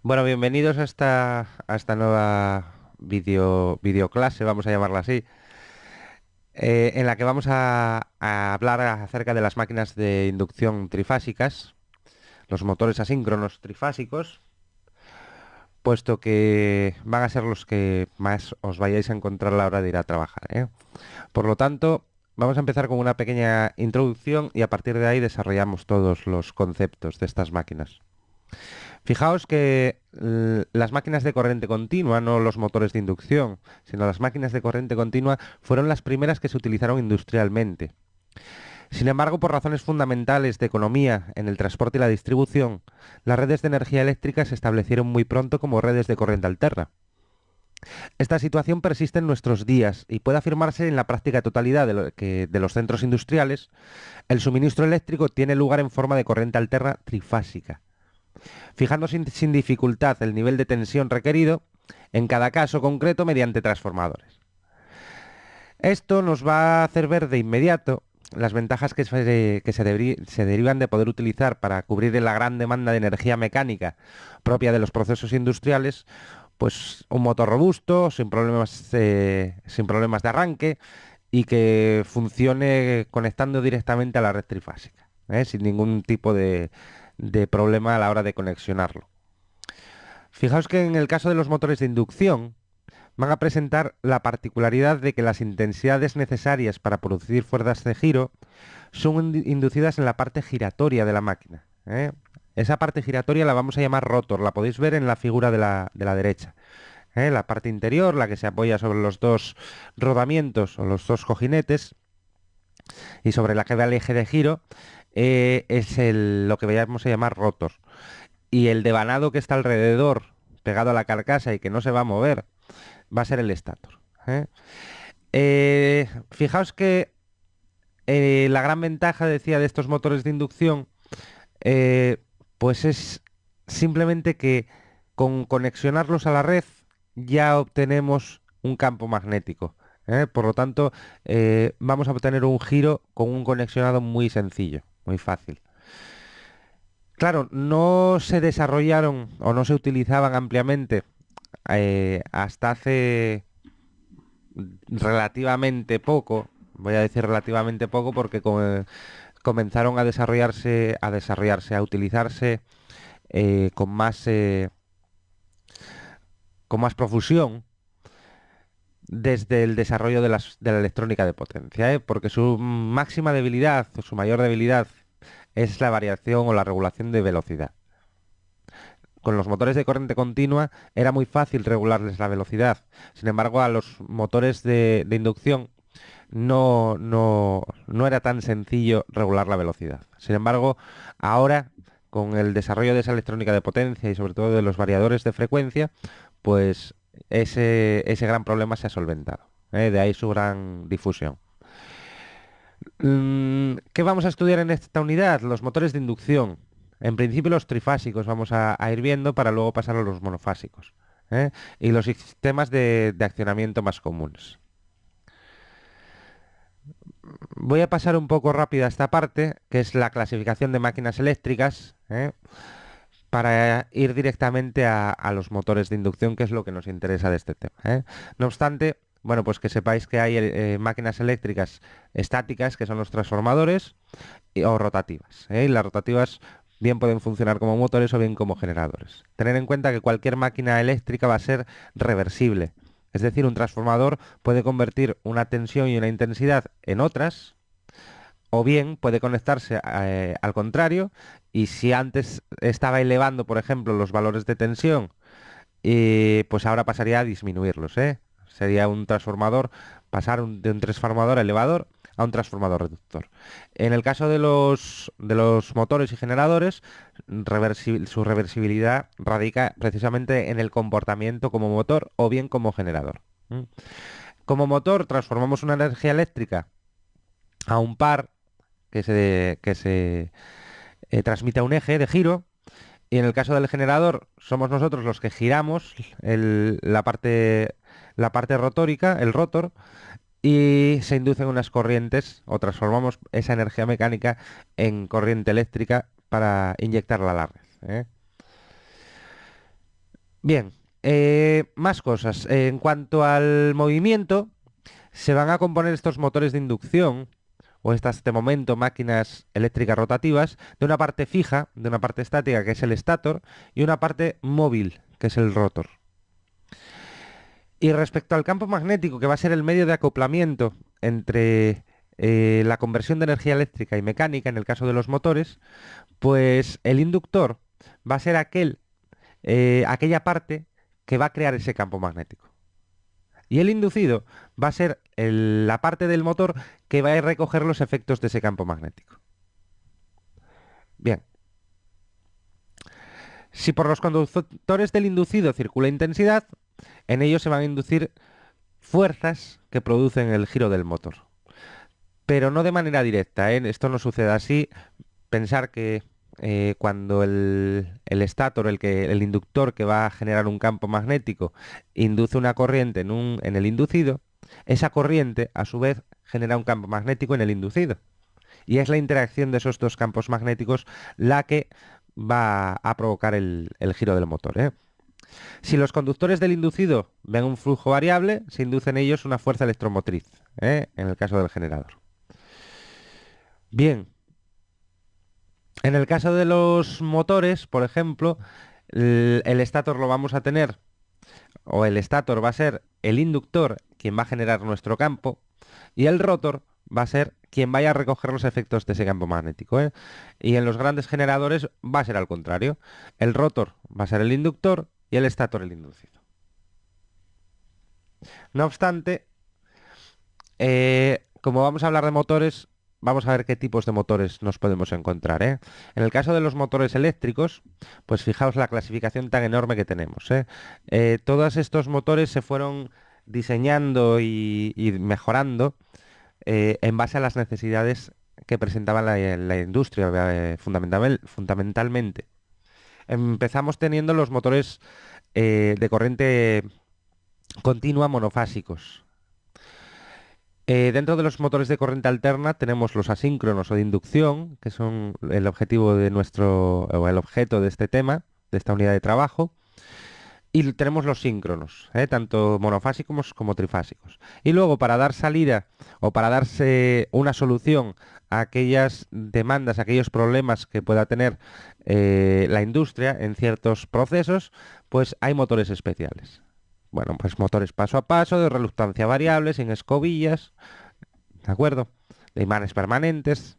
Bueno, bienvenidos a esta nueva videoclase, vamos a llamarla así, en la que vamos a hablar acerca de las máquinas de inducción trifásicas, los motores asíncronos trifásicos, puesto que van a ser los que más os vayáis a encontrar a la hora de ir a trabajar, ¿eh? Por lo tanto, vamos a empezar con una pequeña introducción y a partir de ahí desarrollamos todos los conceptos de estas máquinas. Fijaos que las máquinas de corriente continua, no los motores de inducción, sino las máquinas de corriente continua fueron las primeras que se utilizaron industrialmente. Sin embargo, por razones fundamentales de economía en el transporte y la distribución, las redes de energía eléctrica se establecieron muy pronto como redes de corriente alterna. Esta situación persiste en nuestros días y puede afirmarse en la práctica totalidad de los centros industriales. El suministro eléctrico tiene lugar en forma de corriente alterna trifásica, fijando sin dificultad el nivel de tensión requerido en cada caso concreto mediante transformadores. Esto nos va a hacer ver de inmediato las ventajas que se derivan de poder utilizar para cubrir la gran demanda de energía mecánica propia de los procesos industriales, pues un motor robusto, sin problemas de arranque y que funcione conectando directamente a la red trifásica, sin ningún tipo de problema a la hora de conexionarlo. Fijaos que en el caso de los motores de inducción van a presentar la particularidad de que las intensidades necesarias para producir fuerzas de giro son inducidas en la parte giratoria de la máquina, ¿eh? Esa parte giratoria la vamos a llamar rotor, la podéis ver en la figura de la derecha, ¿eh? La parte interior, la que se apoya sobre los dos rodamientos o los dos cojinetes y sobre la que va el eje de giro, es lo que vamos a llamar rotor. Y el devanado que está alrededor, pegado a la carcasa y que no se va a mover, va a ser el estator, ¿eh? Fijaos que la gran ventaja, decía, de estos motores de inducción, eh, pues es simplemente que con conexionarlos a la red ya obtenemos un campo magnético, ¿eh? Por lo tanto, vamos a obtener un giro con un conexionado muy sencillo, muy fácil. Claro, no se desarrollaron o no se utilizaban ampliamente hasta hace relativamente poco. Voy a decir relativamente poco porque comenzaron a utilizarse eh, con más, eh, con más profusión desde el desarrollo de la electrónica de potencia, ¿eh? Porque su máxima debilidad, o su mayor debilidad, es la variación o la regulación de velocidad. Con los motores de corriente continua era muy fácil regularles la velocidad. Sin embargo, a los motores de inducción no era tan sencillo regular la velocidad. Sin embargo, ahora, con el desarrollo de esa electrónica de potencia y sobre todo de los variadores de frecuencia, pues ese gran problema se ha solventado, ¿eh? De ahí su gran difusión. ¿Qué vamos a estudiar en esta unidad? Los motores de inducción. En principio los trifásicos vamos a ir viendo para luego pasar a los monofásicos, ¿eh? Y los sistemas de accionamiento más comunes. Voy a pasar un poco rápida esta parte, que es la clasificación de máquinas eléctricas, ¿eh? Para ir directamente a los motores de inducción, que es lo que nos interesa de este tema, ¿eh? No obstante, bueno, pues que sepáis que hay máquinas eléctricas estáticas, que son los transformadores, o rotativas, ¿eh? Y las rotativas bien pueden funcionar como motores o bien como generadores. Tener en cuenta que cualquier máquina eléctrica va a ser reversible. Es decir, un transformador puede convertir una tensión y una intensidad en otras, o bien puede conectarse al contrario, y si antes estaba elevando, por ejemplo, los valores de tensión, pues ahora pasaría a disminuirlos, ¿eh? Sería un transformador, de un transformador elevador a un transformador reductor. En el caso de los motores y generadores, su reversibilidad radica precisamente en el comportamiento como motor o bien como generador. ¿Mm? Como motor transformamos una energía eléctrica a un par que se transmite a un eje de giro, y en el caso del generador somos nosotros los que giramos la parte rotórica, el rotor, y se inducen unas corrientes o transformamos esa energía mecánica en corriente eléctrica para inyectarla a la red, ¿eh? Bien, más cosas. En cuanto al movimiento, se van a componer estos motores de inducción, o estas de momento máquinas eléctricas rotativas, de una parte fija, de una parte estática, que es el estator, y una parte móvil, que es el rotor. Y respecto al campo magnético, que va a ser el medio de acoplamiento entre la conversión de energía eléctrica y mecánica, en el caso de los motores, pues el inductor va a ser aquella parte que va a crear ese campo magnético. Y el inducido va a ser la parte del motor que va a recoger los efectos de ese campo magnético. Bien, si por los conductores del inducido circula intensidad, en ellos se van a inducir fuerzas que producen el giro del motor. Pero no de manera directa, ¿eh? Esto no sucede así. Pensar que cuando el estator, el inductor que va a generar un campo magnético, induce una corriente en el inducido, esa corriente a su vez genera un campo magnético en el inducido. Y es la interacción de esos dos campos magnéticos la que va a provocar el giro del motor, ¿eh? Si los conductores del inducido ven un flujo variable, se induce en ellos una fuerza electromotriz, ¿eh? En el caso del generador. Bien, en el caso de los motores, por ejemplo, el estator lo vamos a tener, o el estator va a ser el inductor quien va a generar nuestro campo, y el rotor va a ser quien vaya a recoger los efectos de ese campo magnético, ¿eh? Y en los grandes generadores va a ser al contrario. El rotor va a ser el inductor y el estator el inducido. No obstante, como vamos a hablar de motores, vamos a ver qué tipos de motores nos podemos encontrar, ¿eh? En el caso de los motores eléctricos, pues fijaos la clasificación tan enorme que tenemos, ¿eh? Todos estos motores se fueron diseñando y mejorando en base a las necesidades que presentaba la industria, fundamentalmente. Empezamos teniendo los motores de corriente continua monofásicos. Dentro de los motores de corriente alterna tenemos los asíncronos o de inducción, que son el objetivo de o el objeto de este tema, de esta unidad de trabajo. Y tenemos los síncronos, tanto monofásicos como trifásicos. Y luego, para dar salida o para darse una solución a aquellas demandas, a aquellos problemas que pueda tener la industria en ciertos procesos, pues hay motores especiales. Bueno, pues motores paso a paso, de reluctancia variable, sin escobillas, ¿de acuerdo? De imanes permanentes.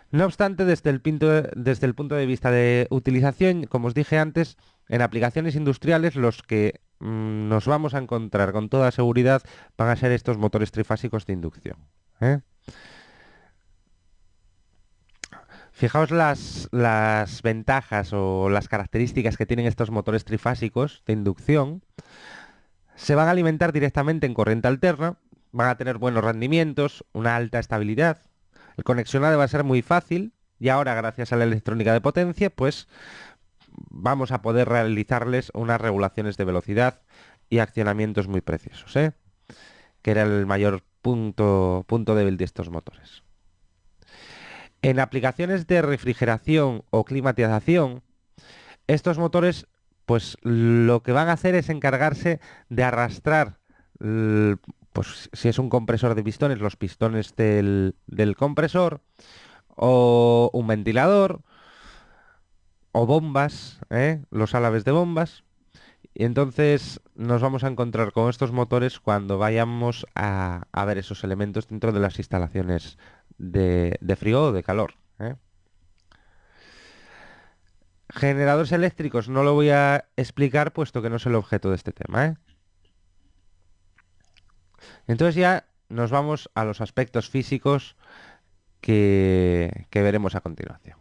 No obstante, desde el punto de vista de utilización, como os dije antes, en aplicaciones industriales los que nos vamos a encontrar con toda seguridad van a ser estos motores trifásicos de inducción, ¿eh? Fijaos las ventajas o las características que tienen estos motores trifásicos de inducción. Se van a alimentar directamente en corriente alterna, van a tener buenos rendimientos, una alta estabilidad. El conexionado va a ser muy fácil y ahora, gracias a la electrónica de potencia, pues vamos a poder realizarles unas regulaciones de velocidad y accionamientos muy precisos, ¿eh? Que era el mayor punto débil de estos motores. En aplicaciones de refrigeración o climatización, estos motores, pues lo que van a hacer es encargarse de arrastrar, pues si es un compresor de pistones, los pistones del compresor, o un ventilador, o bombas, los álabes de bombas. Y entonces nos vamos a encontrar con estos motores cuando vayamos a ver esos elementos dentro de las instalaciones de frío o de calor, ¿eh? Generadores eléctricos no lo voy a explicar puesto que no es el objeto de este tema, ¿eh? Entonces ya nos vamos a los aspectos físicos que veremos a continuación.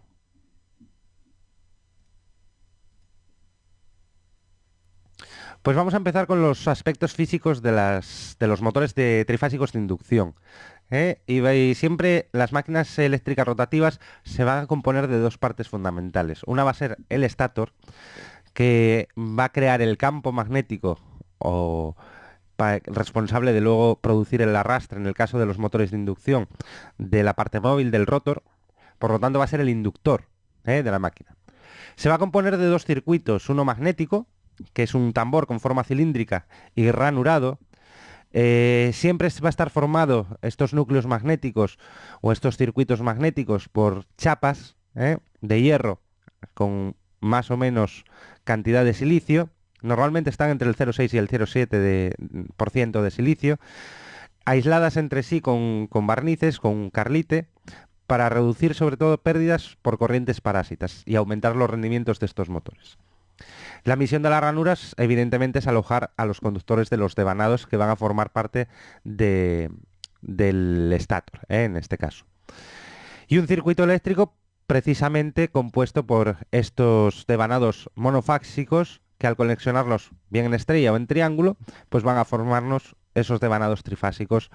Pues vamos a empezar con los aspectos físicos de los motores trifásicos de inducción, ¿eh? Y siempre las máquinas eléctricas rotativas se van a componer de dos partes fundamentales. Una va a ser el estator, que va a crear el campo magnético responsable de luego producir el arrastre, en el caso de los motores de inducción, de la parte móvil del rotor. Por lo tanto, va a ser el inductor, de la máquina. Se va a componer de dos circuitos, uno magnético, que es un tambor con forma cilíndrica y ranurado. Siempre va a estar formado estos núcleos magnéticos o estos circuitos magnéticos por chapas de hierro con más o menos cantidad de silicio. Normalmente están entre el 0,6 y el 0,7 por ciento de silicio, aisladas entre sí con barnices, con carlite, para reducir sobre todo pérdidas por corrientes parásitas y aumentar los rendimientos de estos motores. La misión de las ranuras, evidentemente, es alojar a los conductores de los devanados que van a formar parte del estator, en este caso. Y un circuito eléctrico precisamente compuesto por estos devanados monofásicos que al conexionarlos bien en estrella o en triángulo, pues van a formarnos esos devanados trifásicos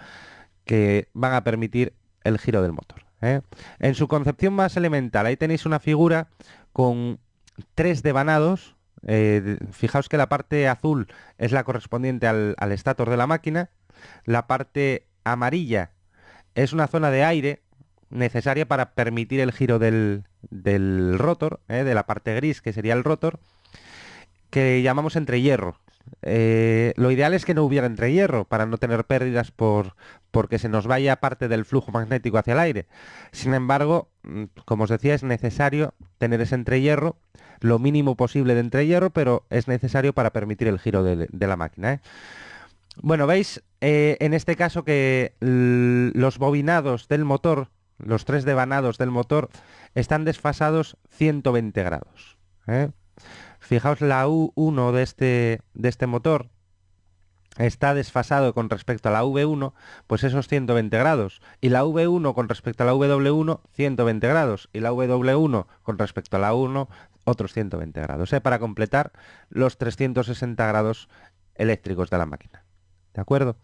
que van a permitir el giro del motor. En su concepción más elemental, ahí tenéis una figura con tres devanados. Fijaos que la parte azul es la correspondiente al estator de la máquina, la parte amarilla es una zona de aire necesaria para permitir el giro del rotor, de la parte gris que sería el rotor, que llamamos entrehierro. Lo ideal es que no hubiera entrehierro para no tener pérdidas porque se nos vaya parte del flujo magnético hacia el aire. Sin embargo, como os decía, es necesario tener ese entrehierro, lo mínimo posible de entrehierro, pero es necesario para permitir el giro de la máquina. Bueno, veis en este caso que los bobinados del motor, los tres devanados del motor, están desfasados 120 grados. Fijaos, la U1 de este motor está desfasado con respecto a la V1, pues esos 120 grados. Y la V1 con respecto a la W1, 120 grados. Y la W1 con respecto a la 1, otros 120 grados. Para completar los 360 grados eléctricos de la máquina. ¿De acuerdo?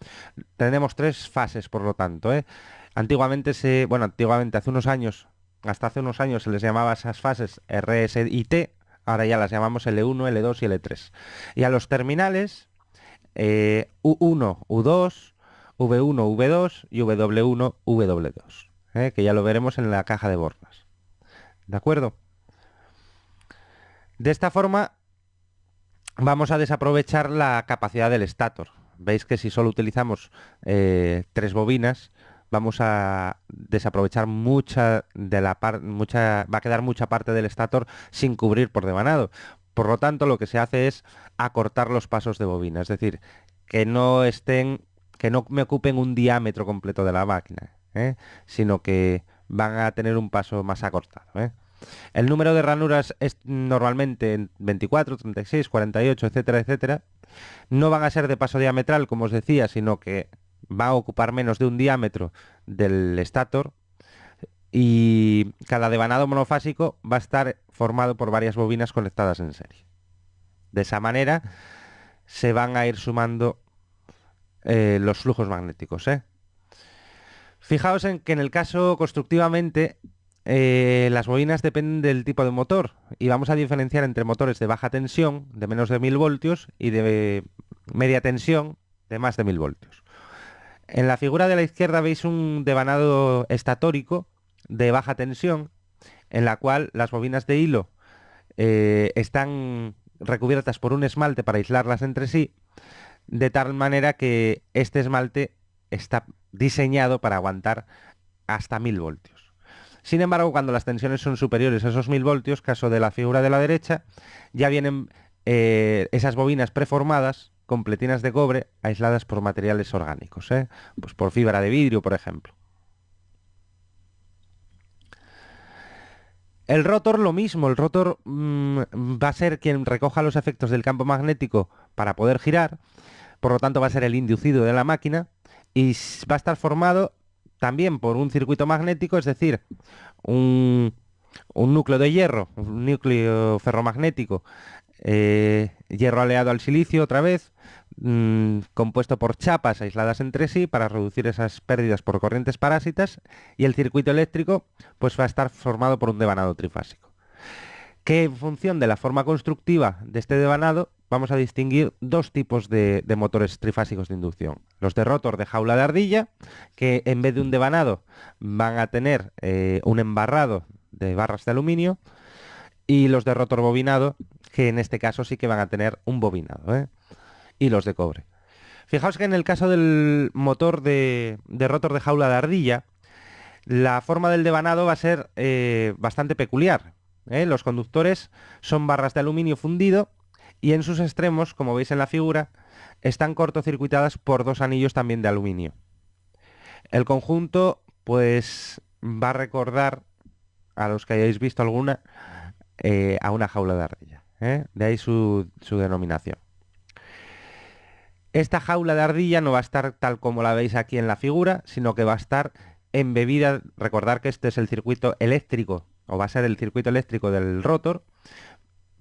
Tenemos tres fases, por lo tanto. Antiguamente, hace unos años, hasta hace unos años se les llamaba esas fases RS y T. Ahora ya las llamamos L1, L2 y L3. Y a los terminales, U1, U2, V1, V2 y W1, W2. Que ya lo veremos en la caja de borlas. ¿De acuerdo? De esta forma vamos a desaprovechar la capacidad del estator. Veis que si solo utilizamos tres bobinas, vamos a desaprovechar va a quedar mucha parte del estator sin cubrir por devanado. Por lo tanto, lo que se hace es acortar los pasos de bobina, es decir, que no me ocupen un diámetro completo de la máquina, sino que van a tener un paso más acortado. El número de ranuras es normalmente 24, 36, 48, etcétera, etcétera. No van a ser de paso diametral, como os decía, sino que va a ocupar menos de un diámetro del estator, y cada devanado monofásico va a estar formado por varias bobinas conectadas en serie. De esa manera se van a ir sumando los flujos magnéticos. Fijaos en que en el caso constructivamente las bobinas dependen del tipo de motor y vamos a diferenciar entre motores de baja tensión de menos de 1000 voltios y de media tensión de más de 1000 voltios. En la figura de la izquierda veis un devanado estatórico de baja tensión, en la cual las bobinas de hilo están recubiertas por un esmalte para aislarlas entre sí, de tal manera que este esmalte está diseñado para aguantar hasta 1000 voltios. Sin embargo, cuando las tensiones son superiores a esos 1000 voltios, caso de la figura de la derecha, ya vienen esas bobinas preformadas con pletinas de cobre aisladas por materiales orgánicos, pues por fibra de vidrio, por ejemplo. El rotor lo mismo, el rotor va a ser quien recoja los efectos del campo magnético para poder girar, por lo tanto va a ser el inducido de la máquina y va a estar formado también por un circuito magnético, es decir, un núcleo de hierro, un núcleo ferromagnético, hierro aleado al silicio otra vez, compuesto por chapas aisladas entre sí para reducir esas pérdidas por corrientes parásitas, y el circuito eléctrico pues va a estar formado por un devanado trifásico. Que en función de la forma constructiva de este devanado vamos a distinguir dos tipos de motores trifásicos de inducción. Los de rotor de jaula de ardilla, que en vez de un devanado van a tener un embarrado de barras de aluminio, y los de rotor bobinado, que en este caso sí que van a tener un bobinado, ¿eh? Y los de cobre. Fijaos que en el caso del motor de rotor de jaula de ardilla, la forma del devanado va a ser bastante peculiar, ¿eh? Los conductores son barras de aluminio fundido y en sus extremos, como veis en la figura, están cortocircuitadas por dos anillos también de aluminio. El conjunto, pues, va a recordar, a los que hayáis visto alguna, a una jaula de ardilla, ¿eh? De ahí su denominación. Esta jaula de ardilla no va a estar tal como la veis aquí en la figura, sino que va a estar embebida. Recordar que este es el circuito eléctrico, o va a ser el circuito eléctrico del rotor,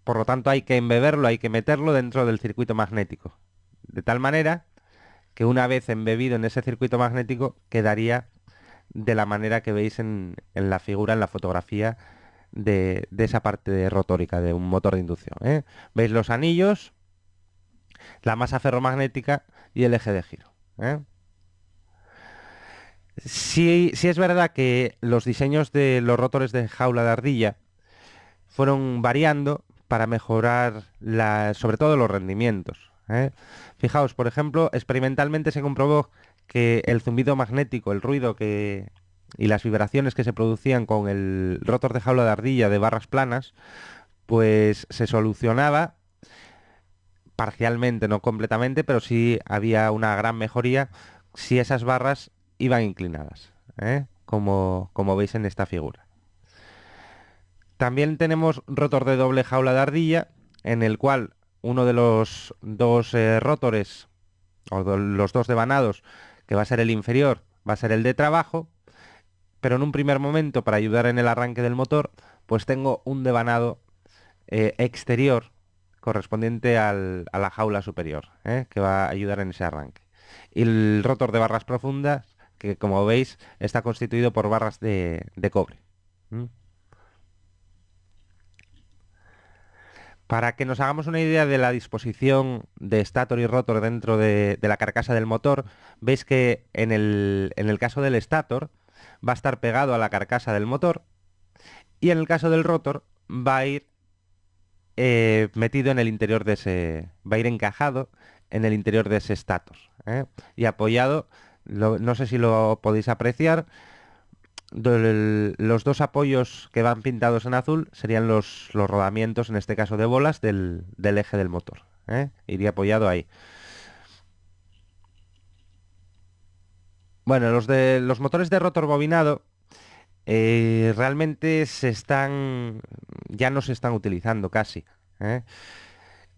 por lo tanto hay que embeberlo, hay que meterlo dentro del circuito magnético. De tal manera que una vez embebido en ese circuito magnético quedaría de la manera que veis en la figura, en la fotografía de esa parte rotórica de un motor de inducción, ¿eh? Veis los anillos, la masa ferromagnética y el eje de giro, ¿eh? Sí, sí es verdad que los diseños de los rotores de jaula de ardilla fueron variando para mejorar sobre todo los rendimientos, ¿eh? Fijaos, por ejemplo, experimentalmente se comprobó que el zumbido magnético, el ruido y las vibraciones que se producían con el rotor de jaula de ardilla de barras planas, pues se solucionaba parcialmente, no completamente, pero sí había una gran mejoría si esas barras iban inclinadas, ¿eh? Como veis en esta figura. También tenemos rotor de doble jaula de ardilla, en el cual uno de los dos rotores, o los dos devanados, que va a ser el inferior, va a ser el de trabajo, pero en un primer momento, para ayudar en el arranque del motor, pues tengo un devanado exterior correspondiente a la jaula superior, ¿eh? Que va a ayudar en ese arranque. Y el rotor de barras profundas, que como veis está constituido por barras de cobre. ¿Mm? Para que nos hagamos una idea de la disposición de estator y rotor dentro de la carcasa del motor, veis que en el caso del estator va a estar pegado a la carcasa del motor y en el caso del rotor va a ir metido en el interior va a ir encajado en el interior de ese estator, ¿eh? Y apoyado, no sé si lo podéis apreciar, los dos apoyos que van pintados en azul serían los rodamientos, en este caso de bolas, del eje del motor, ¿eh? Iría apoyado ahí. Bueno, los motores de rotor bobinado realmente ya no se están utilizando casi, ¿eh?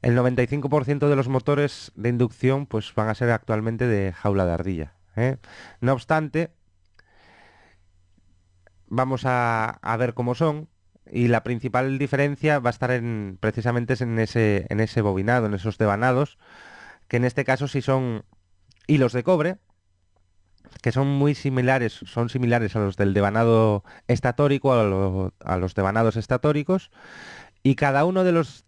El 95% de los motores de inducción pues van a ser actualmente de jaula de ardilla, ¿eh? No obstante, vamos a ver cómo son y la principal diferencia va a estar precisamente es en ese bobinado, en esos devanados, que en este caso sí son hilos de cobre, que son similares a los del devanado estatórico, a los devanados estatóricos, y cada uno de los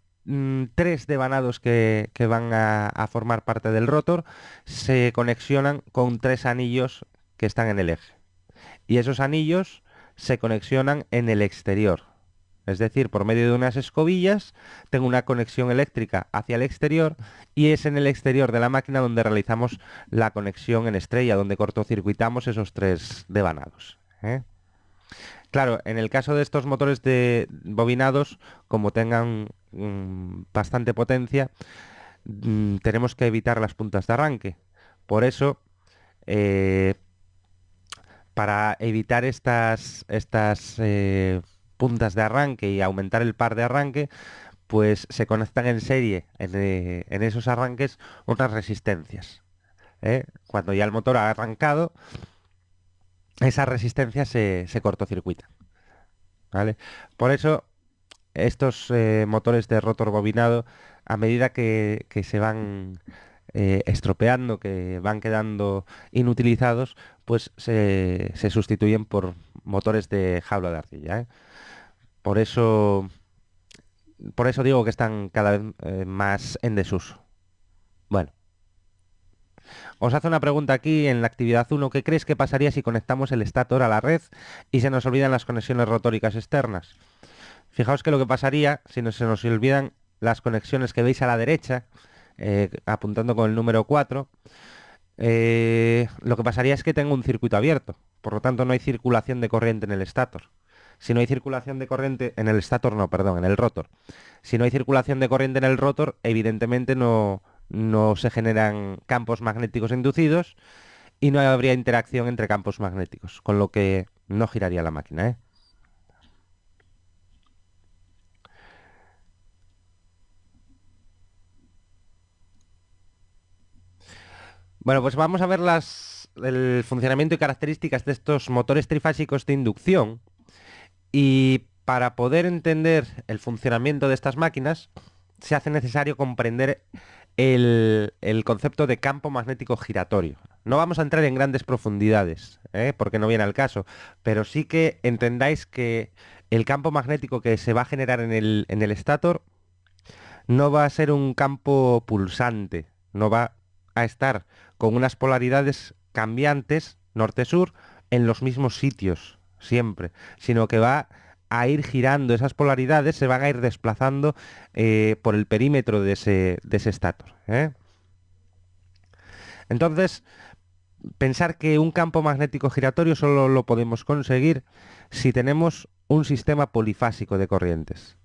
tres devanados que van a formar parte del rotor se conexionan con tres anillos que están en el eje. Y esos anillos se conexionan en el exterior. Es decir, por medio de unas escobillas tengo una conexión eléctrica hacia el exterior y es en el exterior de la máquina donde realizamos la conexión en estrella, donde cortocircuitamos esos tres devanados, ¿eh? Claro, en el caso de estos motores de bobinados, como tengan bastante potencia, tenemos que evitar las puntas de arranque. Por eso, eh, para evitar estas puntas de arranque y aumentar el par de arranque, pues se conectan en serie en esos arranques unas resistencias, ¿eh? Cuando ya el motor ha arrancado, esas resistencias se cortocircuitan, ¿vale? Por eso estos motores de rotor bobinado, a medida que se van estropeando, que van quedando inutilizados, pues se sustituyen por motores de jaula de ardilla, ¿eh? Por eso, por eso digo que están cada vez más en desuso. Bueno, os hace una pregunta aquí en la actividad 1. ¿Qué crees que pasaría si conectamos el estator a la red y se nos olvidan las conexiones rotóricas externas? Fijaos que lo que pasaría si no se nos olvidan las conexiones que veis a la derecha, apuntando con el número 4, lo que pasaría es que tengo un circuito abierto, por lo tanto no hay circulación de corriente en el estator. Si no hay circulación de corriente en el estator, no, perdón, en el rotor. Si no hay circulación de corriente en el rotor, evidentemente no se generan campos magnéticos inducidos y no habría interacción entre campos magnéticos, con lo que no giraría la máquina, ¿eh? Bueno, pues vamos a ver el funcionamiento y características de estos motores trifásicos de inducción. Y para poder entender el funcionamiento de estas máquinas, se hace necesario comprender el concepto de campo magnético giratorio. No vamos a entrar en grandes profundidades, porque no viene al caso, pero sí que entendáis que el campo magnético que se va a generar en el estator no va a ser un campo pulsante, no va a estar con unas polaridades cambiantes, norte-sur, en los mismos sitios, siempre, sino que va a ir girando esas polaridades, se van a ir desplazando por el perímetro de ese estator, ¿eh? Entonces, pensar que un campo magnético giratorio solo lo podemos conseguir si tenemos un sistema polifásico de corrientes.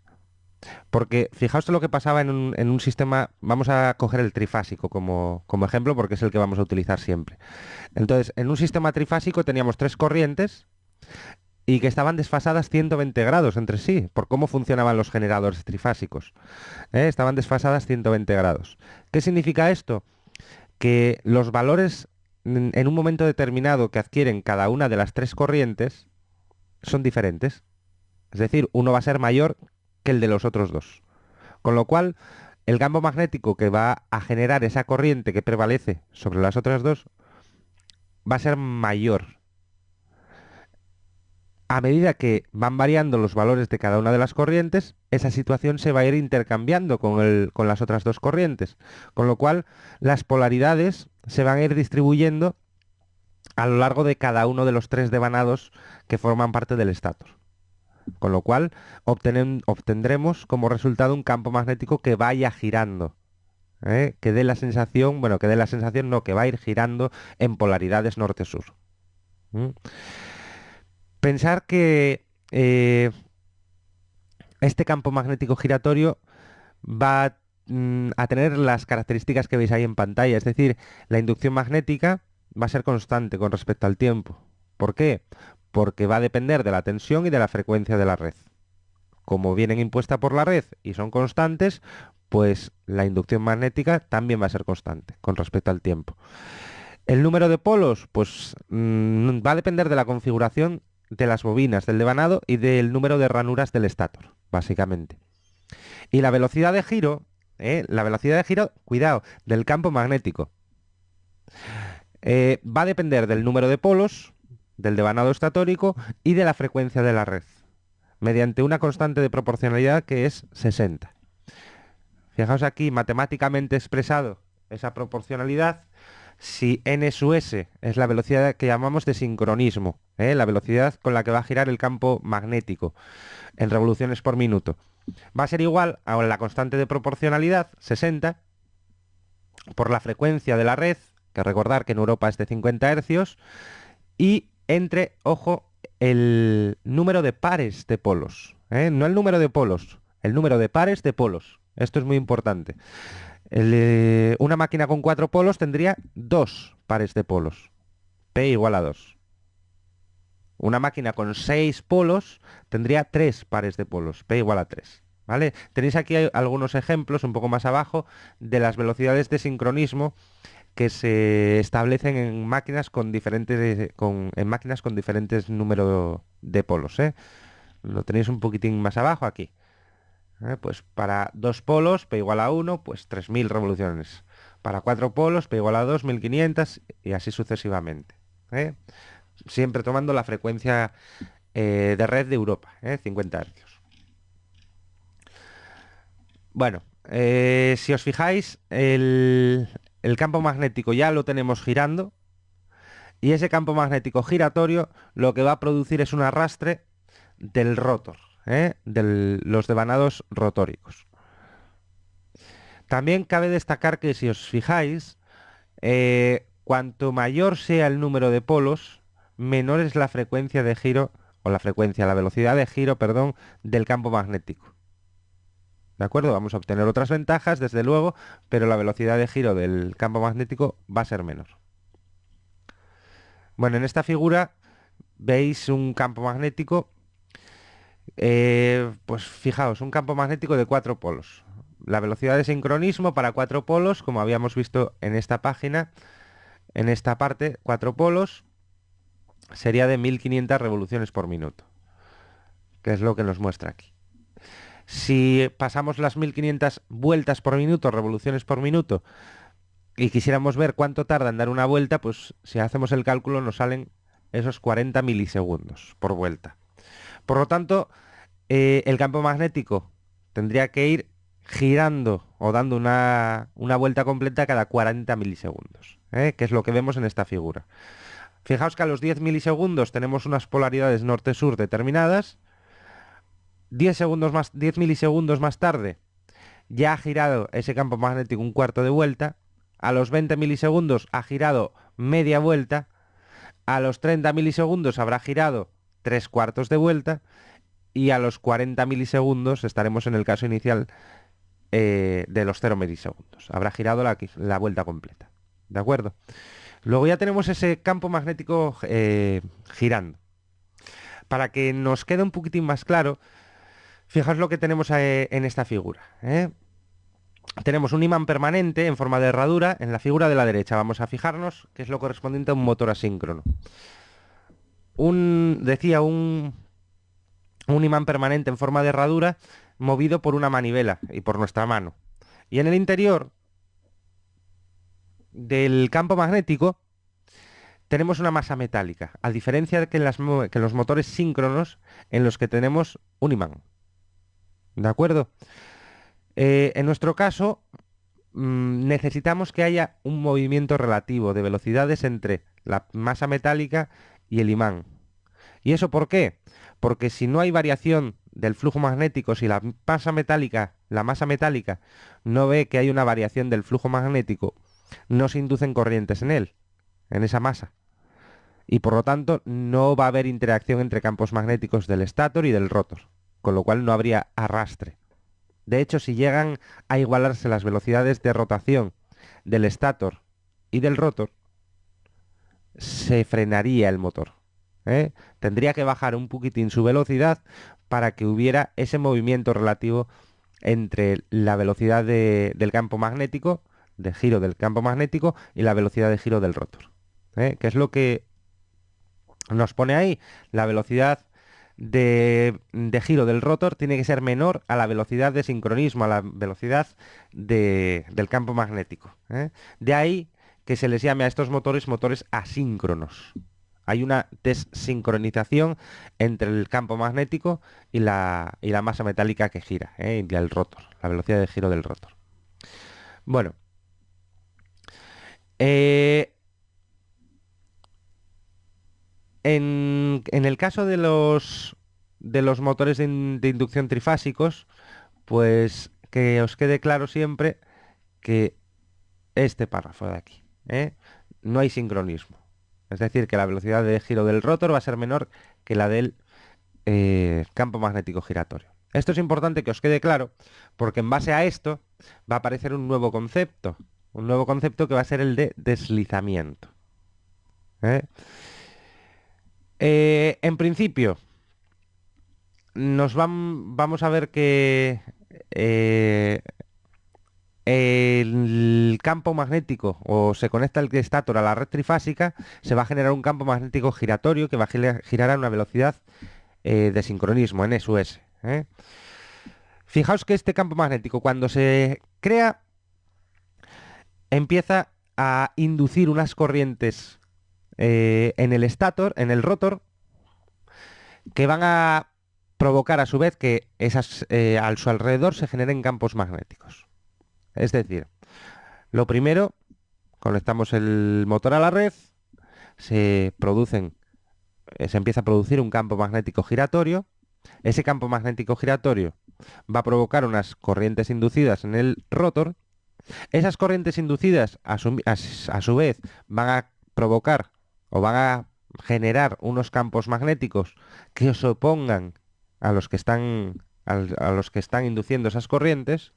Porque fijaos lo que pasaba en un sistema, vamos a coger el trifásico como ejemplo porque es el que vamos a utilizar siempre. Entonces, en un sistema trifásico teníamos tres corrientes y que estaban desfasadas 120 grados entre sí, por cómo funcionaban los generadores trifásicos. Estaban desfasadas 120 grados. ¿Qué significa esto? Que los valores en un momento determinado que adquieren cada una de las tres corrientes son diferentes. Es decir, uno va a ser mayor que el de los otros dos. Con lo cual, el campo magnético que va a generar esa corriente que prevalece sobre las otras dos va a ser mayor. A medida que van variando los valores de cada una de las corrientes, esa situación se va a ir intercambiando con las otras dos corrientes. Con lo cual, las polaridades se van a ir distribuyendo a lo largo de cada uno de los tres devanados que forman parte del estator. Con lo cual obtendremos como resultado un campo magnético que vaya girando. Que dé la sensación, bueno, que dé la sensación, no, que va a ir girando en polaridades norte-sur. Pensar que este campo magnético giratorio va a tener las características que veis ahí en pantalla. Es decir, la inducción magnética va a ser constante con respecto al tiempo. ¿Por qué? Porque va a depender de la tensión y de la frecuencia de la red. Como vienen impuestas por la red y son constantes, pues la inducción magnética también va a ser constante con respecto al tiempo. El número de polos, pues va a depender de la configuración de las bobinas del devanado y del número de ranuras del estator, básicamente. Y la velocidad de giro, cuidado, del campo magnético. Va a depender del número de polos, del devanado estatórico y de la frecuencia de la red, mediante una constante de proporcionalidad que es 60. Fijaos aquí, matemáticamente expresado esa proporcionalidad, si n sub s es la velocidad que llamamos de sincronismo, la velocidad con la que va a girar el campo magnético en revoluciones por minuto, va a ser igual a la constante de proporcionalidad, 60, por la frecuencia de la red, que recordar que en Europa es de 50 hercios, y entre, ojo, el número de pares de polos, no el número de polos, el número de pares de polos. Esto es muy importante. Una máquina con 4 polos tendría 2 pares de polos. P igual a 2. Una máquina con 6 polos tendría 3 pares de polos. P igual a 3. ¿Vale? Tenéis aquí algunos ejemplos un poco más abajo de las velocidades de sincronismo que se establecen en máquinas con diferentes números de polos. Lo tenéis un poquitín más abajo aquí. Pues para 2 polos, P igual a 1, pues 3000 revoluciones. Para 4 polos, P igual a 2, 1500 y así sucesivamente. Siempre tomando la frecuencia de red de Europa, 50 hercios. Bueno, si os fijáis, el campo magnético ya lo tenemos girando y ese campo magnético giratorio lo que va a producir es un arrastre del rotor. de los devanados rotóricos. También cabe destacar que si os fijáis, cuanto mayor sea el número de polos, menor es la frecuencia de giro, o la velocidad de giro, perdón, del campo magnético. ¿De acuerdo? Vamos a obtener otras ventajas, desde luego, pero la velocidad de giro del campo magnético va a ser menor. Bueno, en esta figura veis un campo magnético, pues fijaos, un campo magnético de 4 polos. La velocidad de sincronismo para 4 polos, como habíamos visto en esta página, en esta parte, 4 polos, sería de 1500 revoluciones por minuto, que es lo que nos muestra aquí. Si pasamos las 1500 vueltas por minuto, revoluciones por minuto, y quisiéramos ver cuánto tarda en dar una vuelta, pues si hacemos el cálculo nos salen esos 40 milisegundos por vuelta. Por lo tanto, el campo magnético tendría que ir girando o dando una vuelta completa cada 40 milisegundos, que es lo que vemos en esta figura. Fijaos que a los 10 milisegundos tenemos unas polaridades norte-sur determinadas. 10 milisegundos más tarde ya ha girado ese campo magnético un cuarto de vuelta. A los 20 milisegundos ha girado media vuelta. A los 30 milisegundos habrá girado 3/4 de vuelta. Y a los 40 milisegundos estaremos en el caso inicial de los 0 milisegundos. Habrá girado la vuelta completa. ¿De acuerdo? Luego ya tenemos ese campo magnético girando. Para que nos quede un poquitín más claro, fijaos lo que tenemos en esta figura. Tenemos un imán permanente en forma de herradura en la figura de la derecha. Vamos a fijarnos que es lo correspondiente a un motor asíncrono. Decía un imán permanente en forma de herradura movido por una manivela y por nuestra mano. Y en el interior del campo magnético tenemos una masa metálica, a diferencia de que en los motores síncronos en los que tenemos un imán. ¿De acuerdo? En nuestro caso, necesitamos que haya un movimiento relativo de velocidades entre la masa metálica y el imán. ¿Y eso por qué? Porque si no hay variación del flujo magnético, si la masa metálica no ve que hay una variación del flujo magnético, no se inducen corrientes en él, en esa masa. Y por lo tanto no va a haber interacción entre campos magnéticos del estátor y del rotor, con lo cual no habría arrastre. De hecho, si llegan a igualarse las velocidades de rotación del estátor y del rotor, se frenaría el motor. Tendría que bajar un poquitín su velocidad para que hubiera ese movimiento relativo entre la velocidad del campo magnético, de giro del campo magnético, y la velocidad de giro del rotor. Que es lo que nos pone ahí. La velocidad de giro del rotor tiene que ser menor a la velocidad de sincronismo, a la velocidad del campo magnético. De ahí que se les llame a estos motores asíncronos. Hay una desincronización entre el campo magnético y la masa metálica que gira, y el rotor, la velocidad de giro del rotor. Bueno, en el caso de los motores de inducción trifásicos, pues que os quede claro siempre que este párrafo de aquí, no hay sincronismo. Es decir, que la velocidad de giro del rotor va a ser menor que la del campo magnético giratorio. Esto es importante que os quede claro, porque en base a esto va a aparecer un nuevo concepto que va a ser el de deslizamiento. En principio, vamos a ver que el campo magnético, o se conecta el estátor a la red trifásica, se va a generar un campo magnético giratorio que va a girar a una velocidad de sincronismo, en S. Fijaos que este campo magnético, cuando se crea, empieza a inducir unas corrientes en el estátor, en el rotor, que van a provocar a su vez que a su alrededor se generen campos magnéticos. Es decir, lo primero, conectamos el motor a la red, se empieza a producir un campo magnético giratorio, ese campo magnético giratorio va a provocar unas corrientes inducidas en el rotor. Esas corrientes inducidas a su vez van a provocar o van a generar unos campos magnéticos que se opongan a los que están, a los que están induciendo esas corrientes,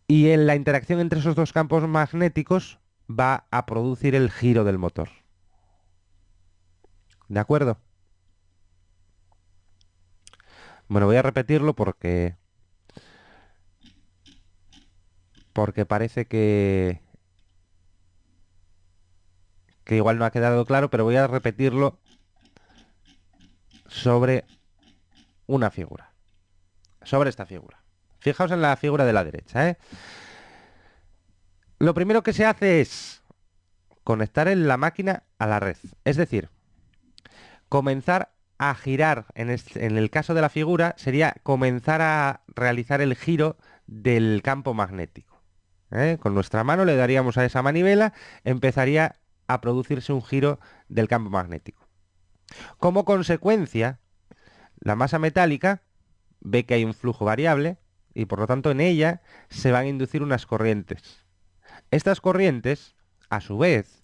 y en la interacción entre esos dos campos magnéticos va a producir el giro del motor. ¿De acuerdo? Bueno, voy a repetirlo porque parece que igual no ha quedado claro, pero voy a repetirlo sobre una figura. Sobre esta figura. Fijaos en la figura de la derecha, ¿eh? Lo primero que se hace es conectar en la máquina a la red. Es decir, comenzar a girar, en el caso de la figura, sería comenzar a realizar el giro del campo magnético. Con nuestra mano le daríamos a esa manivela, empezaría a producirse un giro del campo magnético. Como consecuencia, la masa metálica ve que hay un flujo variable y por lo tanto en ella se van a inducir unas corrientes. Estas corrientes, a su vez,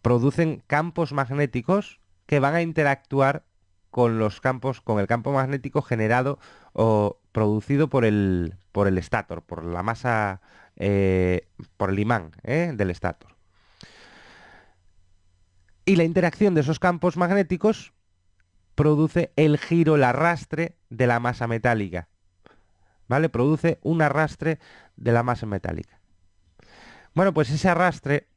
producen campos magnéticos que van a interactuar con los campos, con el campo magnético generado o producido por el estátor, por la masa, por el imán del estátor. Y la interacción de esos campos magnéticos produce el giro, el arrastre de la masa metálica. ¿Vale? Produce un arrastre de la masa metálica. Bueno, pues ese arrastre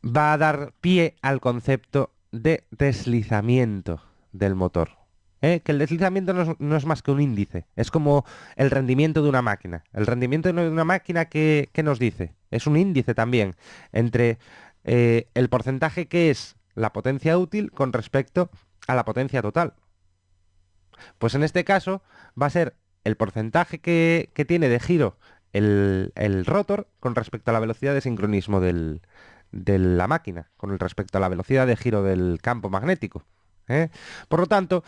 va a dar pie al concepto de deslizamiento del motor. Que el deslizamiento no es más que un índice, es como el rendimiento de una máquina. El rendimiento de una máquina, ¿qué nos dice? Es un índice también entre el porcentaje que es la potencia útil con respecto a la potencia total. Pues en este caso va a ser el porcentaje que tiene de giro el rotor con respecto a la velocidad de sincronismo de la máquina, con respecto a la velocidad de giro del campo magnético. Por lo tanto,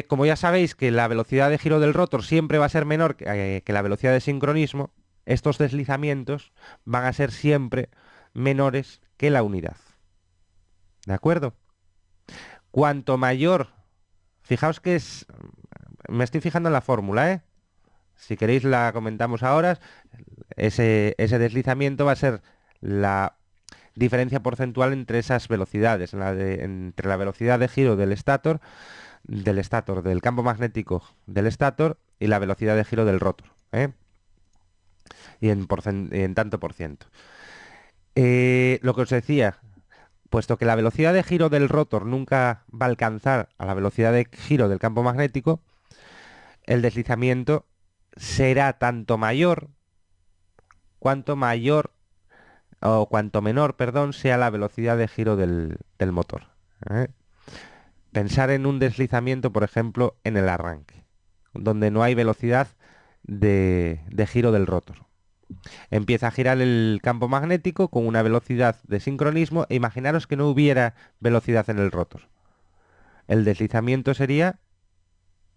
como ya sabéis que la velocidad de giro del rotor siempre va a ser menor que la velocidad de sincronismo, estos deslizamientos van a ser siempre menores que la unidad. ¿De acuerdo? Cuanto mayor, fijaos que me estoy fijando en la fórmula, ¿eh? Si queréis la comentamos ahora. Ese deslizamiento va a ser la diferencia porcentual entre esas velocidades, entre la velocidad de giro del estátor, del campo magnético del estátor, y la velocidad de giro del rotor, y en tanto por ciento. Lo que os decía, puesto que la velocidad de giro del rotor nunca va a alcanzar a la velocidad de giro del campo magnético, el deslizamiento será tanto mayor cuanto menor, perdón, sea la velocidad de giro del motor. Pensar en un deslizamiento, por ejemplo, en el arranque, donde no hay velocidad de giro del rotor. Empieza a girar el campo magnético con una velocidad de sincronismo e imaginaros que no hubiera velocidad en el rotor. El deslizamiento sería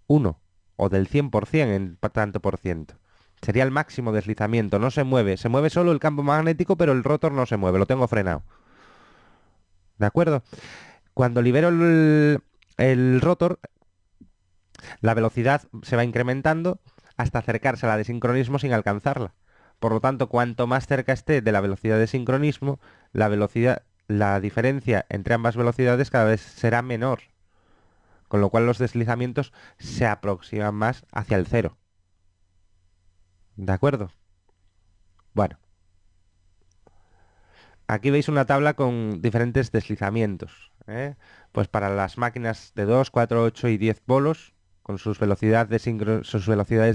1 o del 100% en tanto por ciento. Sería el máximo deslizamiento, no se mueve solo el campo magnético, pero el rotor no se mueve, lo tengo frenado. ¿De acuerdo? Cuando libero el rotor, la velocidad se va incrementando hasta acercarse a la de sincronismo sin alcanzarla. Por lo tanto, cuanto más cerca esté de la velocidad de sincronismo, la diferencia entre ambas velocidades cada vez será menor. Con lo cual los deslizamientos se aproximan más hacia el cero. ¿De acuerdo? Bueno. Aquí veis una tabla con diferentes deslizamientos. Pues para las máquinas de 2, 4, 8 y 10 bolos, con sus velocidades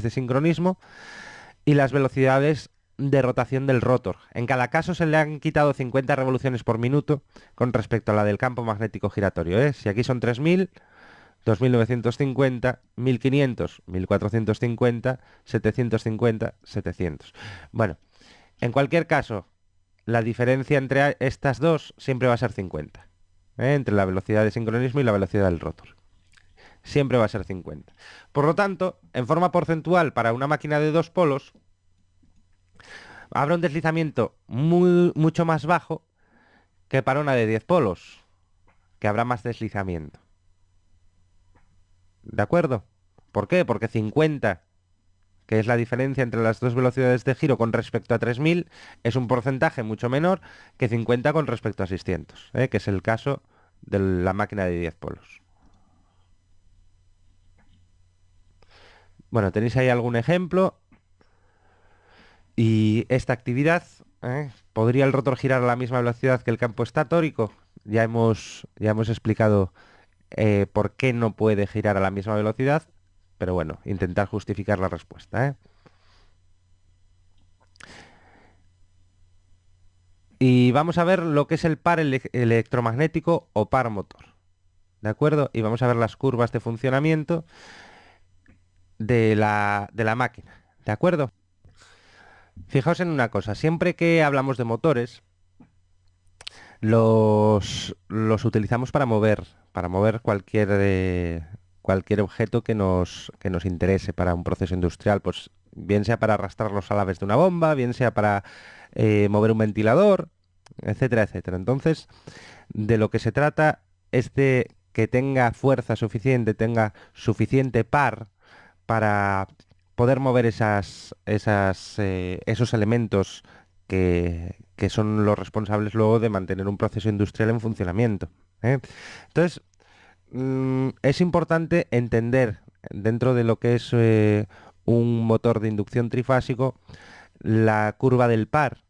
de sincronismo y las velocidades de rotación del rotor. En cada caso se le han quitado 50 revoluciones por minuto con respecto a la del campo magnético giratorio. Si aquí son 3000, 2950, 1500, 1450, 750, 700. Bueno, en cualquier caso, la diferencia entre estas dos siempre va a ser 50. entre la velocidad de sincronismo y la velocidad del rotor. Siempre va a ser 50. Por lo tanto, en forma porcentual, para una máquina de 2 polos, habrá un deslizamiento mucho más bajo que para una de 10 polos, que habrá más deslizamiento. ¿De acuerdo? ¿Por qué? Porque 50, que es la diferencia entre las dos velocidades de giro con respecto a 3000, es un porcentaje mucho menor que 50 con respecto a 600, que es el caso de la máquina de 10 polos. Bueno, ¿tenéis ahí algún ejemplo? Y esta actividad, ¿podría el rotor girar a la misma velocidad que el campo estatórico? Ya hemos explicado por qué no puede girar a la misma velocidad, pero bueno, intentar justificar la respuesta, ¿eh? Y vamos a ver lo que es el par electromagnético o par motor, ¿de acuerdo? Y vamos a ver las curvas de funcionamiento de la máquina, ¿de acuerdo? Fijaos en una cosa, siempre que hablamos de motores, los utilizamos para mover cualquier objeto que nos interese para un proceso industrial, pues bien sea para arrastrar los alaves de una bomba, bien sea para mover un ventilador, etcétera, etcétera. Entonces, de lo que se trata es de que tenga fuerza suficiente, tenga suficiente par para poder mover esos elementos que son los responsables luego de mantener un proceso industrial en funcionamiento, ¿eh? Entonces, es importante entender dentro de lo que es un motor de inducción trifásico la curva del par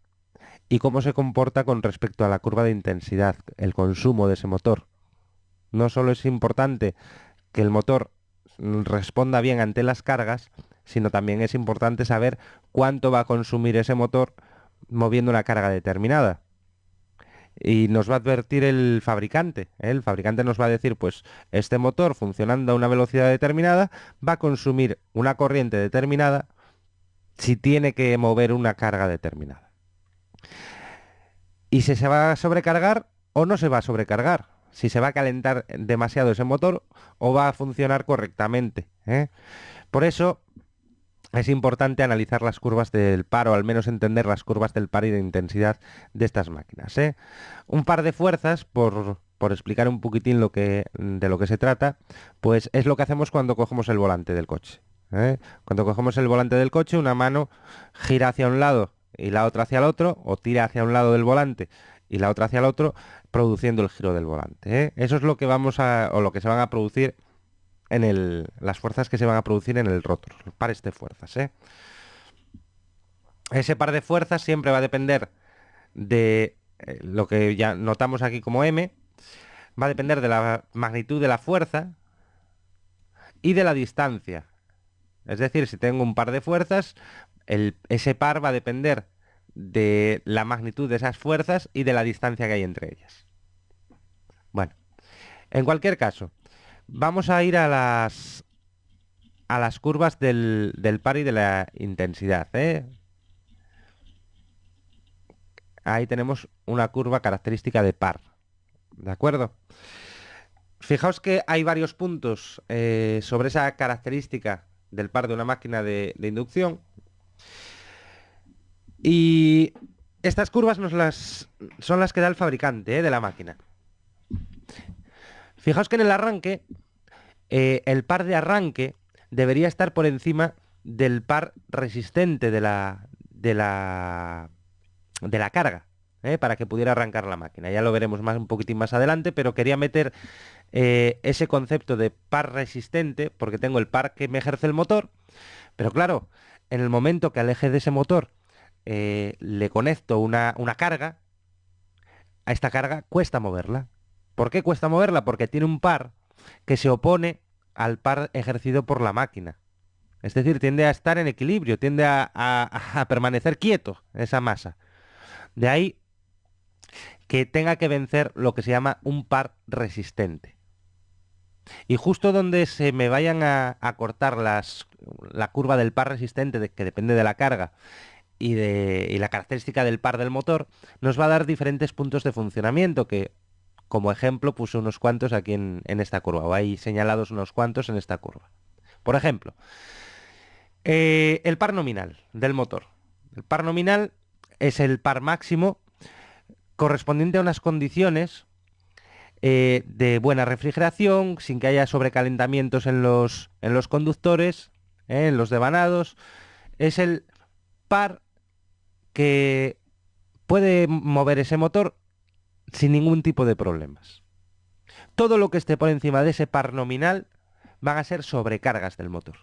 y cómo se comporta con respecto a la curva de intensidad, el consumo de ese motor. No solo es importante que el motor responda bien ante las cargas, sino también es importante saber cuánto va a consumir ese motor moviendo una carga determinada. Y nos va a advertir el fabricante, ¿eh? El fabricante nos va a decir, pues, este motor funcionando a una velocidad determinada va a consumir una corriente determinada si tiene que mover una carga determinada. Y si se va a sobrecargar o no se va a sobrecargar. Si se va a calentar demasiado ese motor o va a funcionar correctamente, ¿eh? Por eso es importante analizar las curvas del par o al menos entender las curvas del par y de intensidad de estas máquinas, ¿eh? Un par de fuerzas, por explicar un poquitín de lo que se trata, pues es lo que hacemos cuando cogemos el volante del coche, ¿eh? Cuando cogemos el volante del coche, una mano gira hacia un lado y la otra hacia el otro, o tira hacia un lado del volante y la otra hacia el otro, produciendo el giro del volante, ¿eh? Eso es lo que lo que se van a producir las fuerzas que se van a producir en el rotor, los pares de fuerzas, ¿eh? Ese par de fuerzas siempre va a depender de lo que ya notamos aquí como M, va a depender de la magnitud de la fuerza y de la distancia. Es decir, si tengo un par de fuerzas, ese par va a depender de la magnitud de esas fuerzas y de la distancia que hay entre ellas. Bueno, en cualquier caso, vamos a ir a las curvas del par y de la intensidad, ¿eh? Ahí tenemos una curva característica de par, ¿de acuerdo? Fijaos que hay varios puntos sobre esa característica del par de una máquina de inducción. Y estas curvas son las que da el fabricante, de la máquina. Fijaos que en el arranque, el par de arranque debería estar por encima del par resistente de la carga, para que pudiera arrancar la máquina. Ya lo veremos un poquitín más adelante, pero quería meter ese concepto de par resistente, porque tengo el par que me ejerce el motor, pero claro, en el momento que aleje de ese motor, le conecto una carga, a esta carga cuesta moverla. ¿Por qué cuesta moverla? Porque tiene un par que se opone al par ejercido por la máquina. Es decir, tiende a estar en equilibrio, tiende a permanecer quieto esa masa. De ahí que tenga que vencer lo que se llama un par resistente. Y justo donde se me vayan a cortar la curva del par resistente, que depende de la carga, y la característica del par del motor, nos va a dar diferentes puntos de funcionamiento que Como ejemplo puse unos cuantos aquí en esta curva, o hay señalados unos cuantos en esta curva. Por ejemplo, el par nominal del motor. El par nominal es el par máximo correspondiente a unas condiciones de buena refrigeración, sin que haya sobrecalentamientos en los conductores, en los devanados. Es el par que puede mover ese motor sin ningún tipo de problemas. Todo lo que esté por encima de ese par nominal van a ser sobrecargas del motor.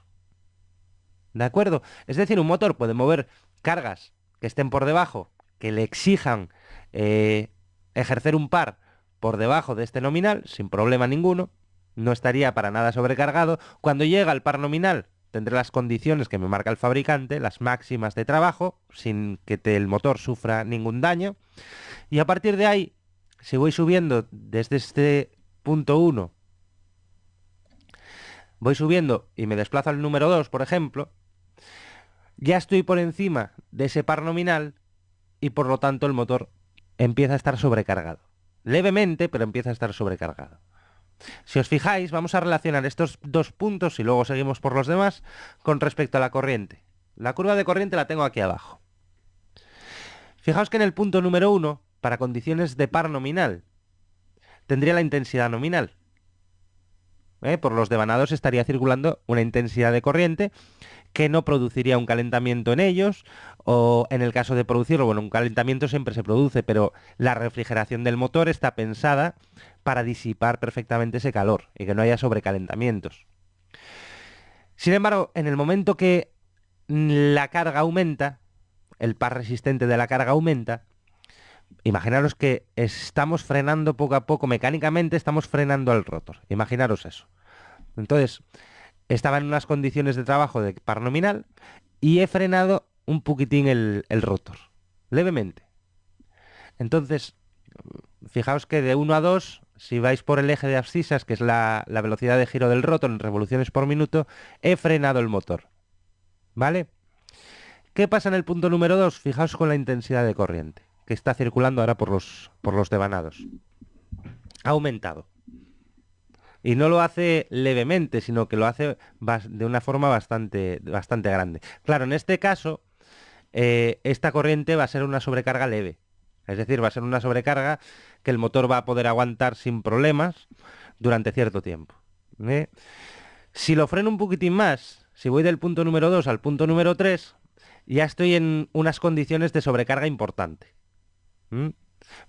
¿De acuerdo? Es decir, un motor puede mover cargas que estén por debajo, que le exijan ejercer un par por debajo de este nominal, sin problema ninguno, no estaría para nada sobrecargado. Cuando llega al par nominal, tendré las condiciones que me marca el fabricante, las máximas de trabajo, sin que el motor sufra ningún daño. Y a partir de ahí, si voy subiendo desde este punto 1, voy subiendo y me desplazo al número 2, por ejemplo, ya estoy por encima de ese par nominal y por lo tanto el motor empieza a estar sobrecargado. Levemente, pero empieza a estar sobrecargado. Si os fijáis, vamos a relacionar estos dos puntos y luego seguimos por los demás con respecto a la corriente. La curva de corriente la tengo aquí abajo. Fijaos que en el punto número 1, para condiciones de par nominal, tendría la intensidad nominal. Por los devanados estaría circulando una intensidad de corriente que no produciría un calentamiento en ellos, o en el caso de producirlo, bueno, un calentamiento siempre se produce, pero la refrigeración del motor está pensada para disipar perfectamente ese calor y que no haya sobrecalentamientos. Sin embargo, en el momento que la carga aumenta, el par resistente de la carga aumenta, imaginaros que estamos frenando poco a poco, mecánicamente estamos frenando al rotor. Imaginaros eso. Entonces, estaba en unas condiciones de trabajo de par nominal y he frenado un poquitín el rotor, levemente. Entonces, fijaos que de 1 a 2, si vais por el eje de abscisas, que es la velocidad de giro del rotor en revoluciones por minuto, he frenado el motor. ¿Vale? ¿Qué pasa en el punto número 2? Fijaos con la intensidad de corriente, que está circulando ahora por los devanados. Ha aumentado. Y no lo hace levemente, sino que lo hace de una forma bastante grande. Claro, en este caso, esta corriente va a ser una sobrecarga leve. Es decir, va a ser una sobrecarga que el motor va a poder aguantar sin problemas durante cierto tiempo. Si lo freno un poquitín más, si voy del punto número 2 al punto número 3, ya estoy en unas condiciones de sobrecarga importante.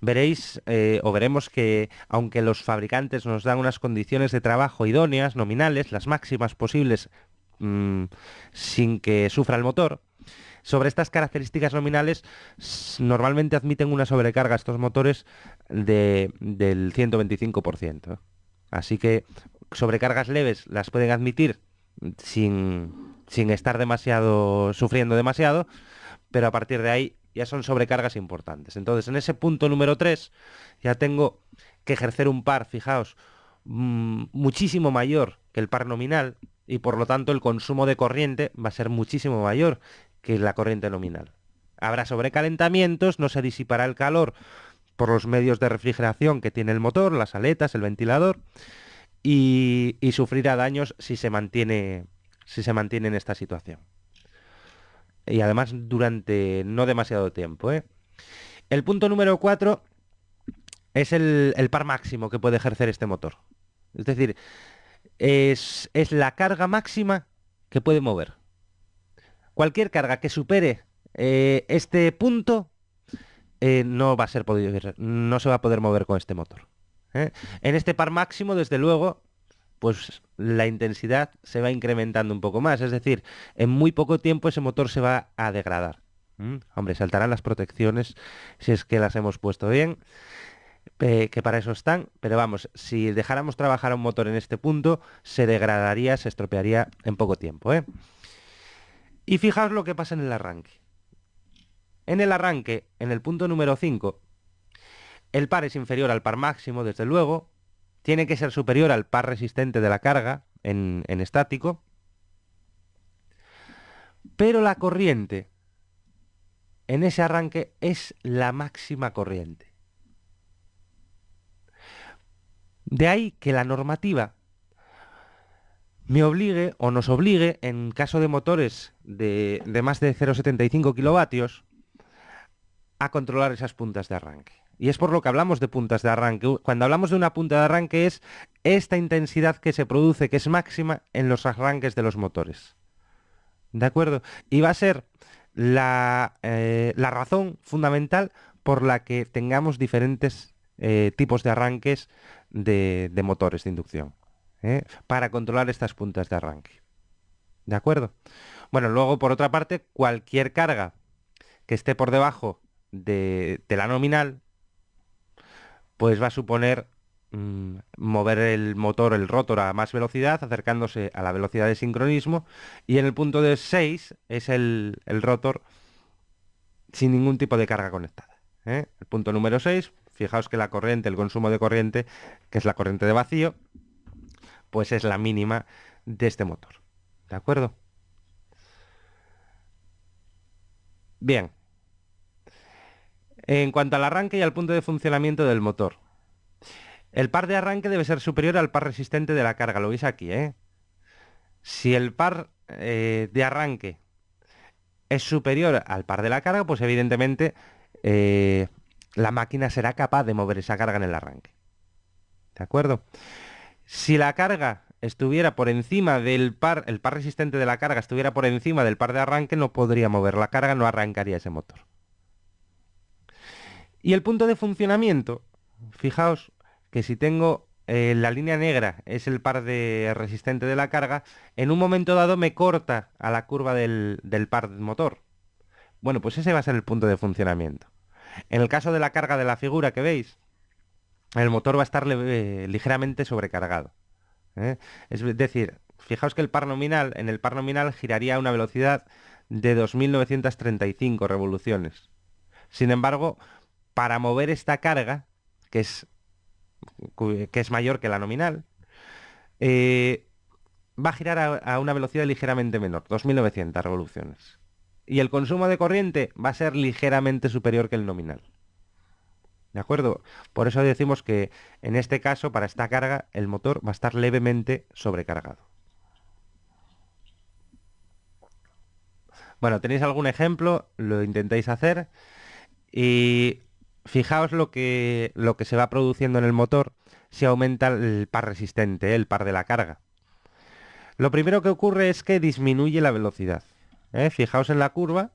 Veréis o veremos que aunque los fabricantes nos dan unas condiciones de trabajo idóneas, nominales, las máximas posibles, sin que sufra el motor, sobre estas características nominales normalmente admiten una sobrecarga estos motores del 125%. Así que sobrecargas leves las pueden admitir sin estar sufriendo demasiado, pero a partir de ahí ya son sobrecargas importantes. Entonces, en ese punto número 3 ya tengo que ejercer un par, fijaos, muchísimo mayor que el par nominal y por lo tanto el consumo de corriente va a ser muchísimo mayor que la corriente nominal. Habrá sobrecalentamientos, no se disipará el calor por los medios de refrigeración que tiene el motor, las aletas, el ventilador, y sufrirá daños si se mantiene en esta situación. Y además durante no demasiado tiempo. El punto número 4 es el par máximo que puede ejercer este motor. Es decir, es la carga máxima que puede mover. Cualquier carga que supere este punto no va a ser no se va a poder mover con este motor. En este par máximo, desde luego, pues la intensidad se va incrementando un poco más. Es decir, en muy poco tiempo ese motor se va a degradar. Hombre, saltarán las protecciones si es que las hemos puesto bien, que para eso están, pero vamos, si dejáramos trabajar a un motor en este punto, se degradaría, se estropearía en poco tiempo. Y fijaos lo que pasa en el arranque. En el arranque, en el punto número 5, el par es inferior al par máximo, desde luego. Tiene que ser superior al par resistente de la carga en estático. Pero la corriente en ese arranque es la máxima corriente. De ahí que la normativa me obligue o nos obligue, en caso de motores de más de 0,75 kilovatios, a controlar esas puntas de arranque. Y es por lo que hablamos de puntas de arranque. Cuando hablamos de una punta de arranque es esta intensidad que se produce, que es máxima en los arranques de los motores. ¿De acuerdo? Y va a ser la razón fundamental por la que tengamos diferentes tipos de arranques de motores de inducción, para controlar estas puntas de arranque. ¿De acuerdo? Bueno, luego por otra parte, cualquier carga que esté por debajo de la nominal, pues va a suponer mover el motor, el rotor a más velocidad, acercándose a la velocidad de sincronismo, y en el punto de 6 es el rotor sin ningún tipo de carga conectada. El punto número 6, fijaos que la corriente, el consumo de corriente, que es la corriente de vacío, pues es la mínima de este motor. ¿De acuerdo? Bien. En cuanto al arranque y al punto de funcionamiento del motor. El par de arranque debe ser superior al par resistente de la carga, lo veis aquí, ¿eh? Si el par de arranque es superior al par de la carga, pues evidentemente eh, la máquina será capaz de mover esa carga en el arranque. ¿De acuerdo? Si la carga estuviera por encima del par, el par resistente de la carga estuviera por encima del par de arranque, no podría mover la carga, no arrancaría ese motor. Y el punto de funcionamiento, fijaos que si tengo la línea negra es el par de resistente de la carga, en un momento dado me corta a la curva del par del motor. Bueno, pues ese va a ser el punto de funcionamiento. En el caso de la carga de la figura que veis, el motor va a estar ligeramente sobrecargado. Es decir, fijaos que en el par nominal giraría a una velocidad de 2.935 revoluciones. Sin embargo, para mover esta carga, que es, que es mayor que la nominal, eh, va a girar a una velocidad ligeramente menor, 2.900 revoluciones. Y el consumo de corriente va a ser ligeramente superior que el nominal. ¿De acuerdo? Por eso decimos que en este caso, para esta carga, el motor va a estar levemente sobrecargado. Bueno, ¿tenéis algún ejemplo? Lo intentáis hacer. Y fijaos lo que se va produciendo en el motor si aumenta el par resistente, el par de la carga. Lo primero que ocurre es que disminuye la velocidad. Fijaos en la curva,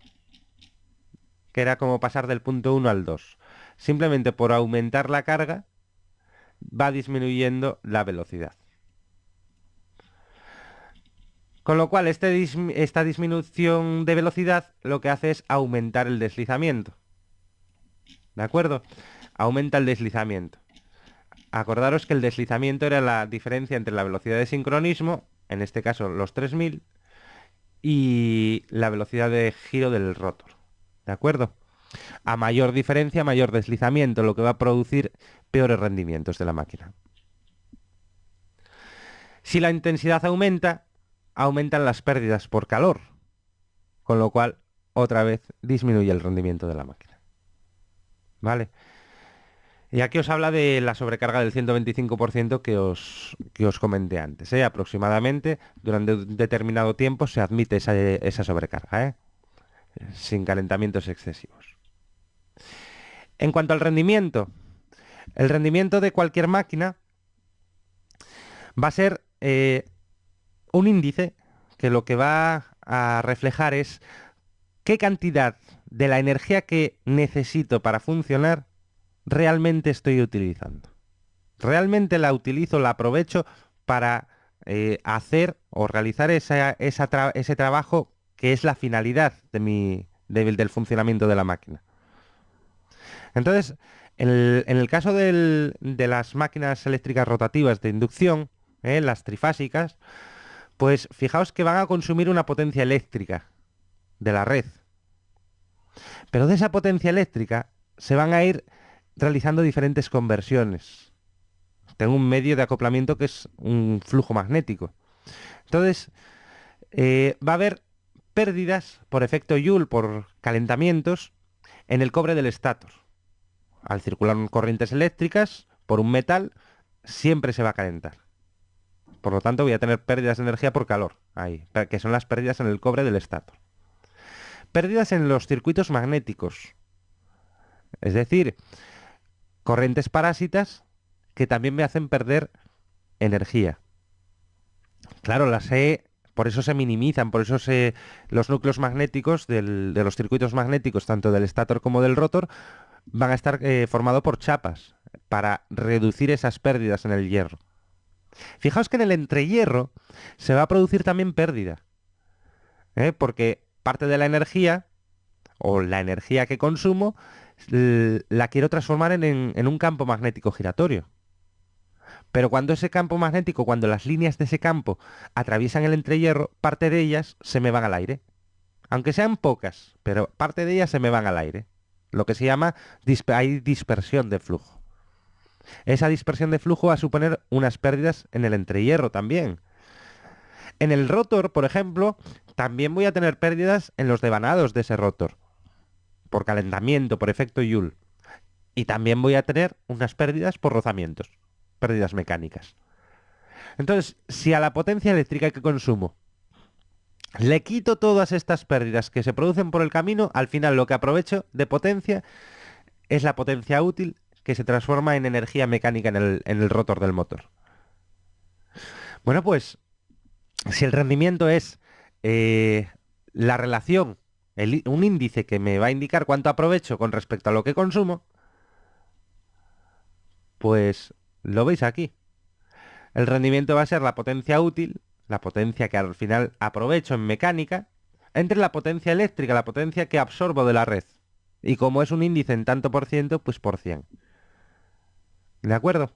que era como pasar del punto 1 al 2. Simplemente por aumentar la carga, va disminuyendo la velocidad. Con lo cual, esta disminución de velocidad lo que hace es aumentar el deslizamiento. ¿De acuerdo? Aumenta el deslizamiento. Acordaros que el deslizamiento era la diferencia entre la velocidad de sincronismo, en este caso los 3000, y la velocidad de giro del rotor. ¿De acuerdo? A mayor diferencia, mayor deslizamiento, lo que va a producir peores rendimientos de la máquina. Si la intensidad aumenta, aumentan las pérdidas por calor, con lo cual otra vez disminuye el rendimiento de la máquina. ¿Vale? Y aquí os habla de la sobrecarga del 125% que os comenté antes. Aproximadamente durante un determinado tiempo se admite esa sobrecarga, sin calentamientos excesivos. En cuanto al rendimiento, el rendimiento de cualquier máquina va a ser un índice que lo que va a reflejar es qué cantidad de la energía que necesito para funcionar realmente estoy utilizando. Realmente la utilizo, la aprovecho para hacer o realizar ese trabajo que es la finalidad del funcionamiento de la máquina. Entonces, en el caso de las máquinas eléctricas rotativas de inducción, las trifásicas, pues fijaos que van a consumir una potencia eléctrica de la red. Pero de esa potencia eléctrica se van a ir realizando diferentes conversiones. Tengo un medio de acoplamiento que es un flujo magnético. Entonces, va a haber pérdidas por efecto Joule, por calentamientos, en el cobre del estátor. Al circular corrientes eléctricas por un metal, siempre se va a calentar. Por lo tanto, voy a tener pérdidas de energía por calor, ahí, que son las pérdidas en el cobre del estator. Pérdidas en los circuitos magnéticos, es decir, corrientes parásitas que también me hacen perder energía. Claro, por eso se minimizan, por eso los núcleos magnéticos de los circuitos magnéticos, tanto del estator como del rotor, van a estar formados por chapas para reducir esas pérdidas en el hierro. Fijaos que en el entrehierro se va a producir también pérdida, porque parte de la energía, o la energía que consumo, la quiero transformar en un campo magnético giratorio. Pero cuando ese campo magnético, cuando las líneas de ese campo atraviesan el entrehierro, parte de ellas se me van al aire. Aunque sean pocas, pero parte de ellas se me van al aire. Lo que se llama hay dispersión de flujo. Esa dispersión de flujo va a suponer unas pérdidas en el entrehierro también. En el rotor, por ejemplo, también voy a tener pérdidas en los devanados de ese rotor, por calentamiento, por efecto Joule. Y también voy a tener unas pérdidas por rozamientos, pérdidas mecánicas. Entonces, si a la potencia eléctrica que consumo le quito todas estas pérdidas que se producen por el camino, al final lo que aprovecho de potencia es la potencia útil que se transforma en energía mecánica en el rotor del motor. Bueno, pues si el rendimiento es la relación, un índice que me va a indicar cuánto aprovecho con respecto a lo que consumo, pues lo veis aquí. El rendimiento va a ser la potencia útil, la potencia que al final aprovecho en mecánica, entre la potencia eléctrica, la potencia que absorbo de la red. Y como es un índice en tanto por ciento, pues por 100. ¿De acuerdo?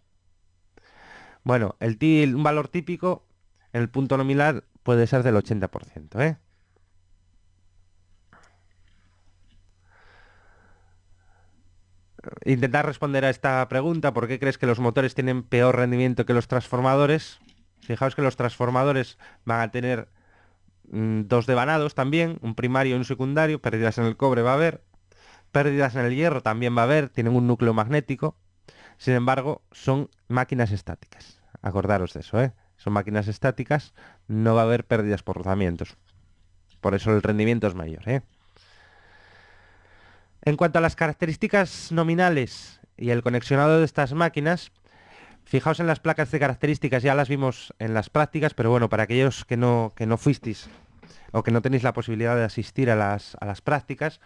Bueno, un valor típico en el punto nominal puede ser del 80%, ¿eh? Intentar responder a esta pregunta, ¿por qué crees que los motores tienen peor rendimiento que los transformadores? Fijaos que los transformadores van a tener dos devanados también, un primario y un secundario, pérdidas en el cobre va a haber, pérdidas en el hierro también va a haber, tienen un núcleo magnético, sin embargo, son máquinas estáticas. Acordaros de eso, ¿eh? Son máquinas estáticas, no va a haber pérdidas por rozamientos. Por eso el rendimiento es mayor, ¿eh? En cuanto a las características nominales y el conexionado de estas máquinas, fijaos en las placas de características, ya las vimos en las prácticas, pero bueno, para aquellos que no fuisteis o que no tenéis la posibilidad de asistir a las prácticas,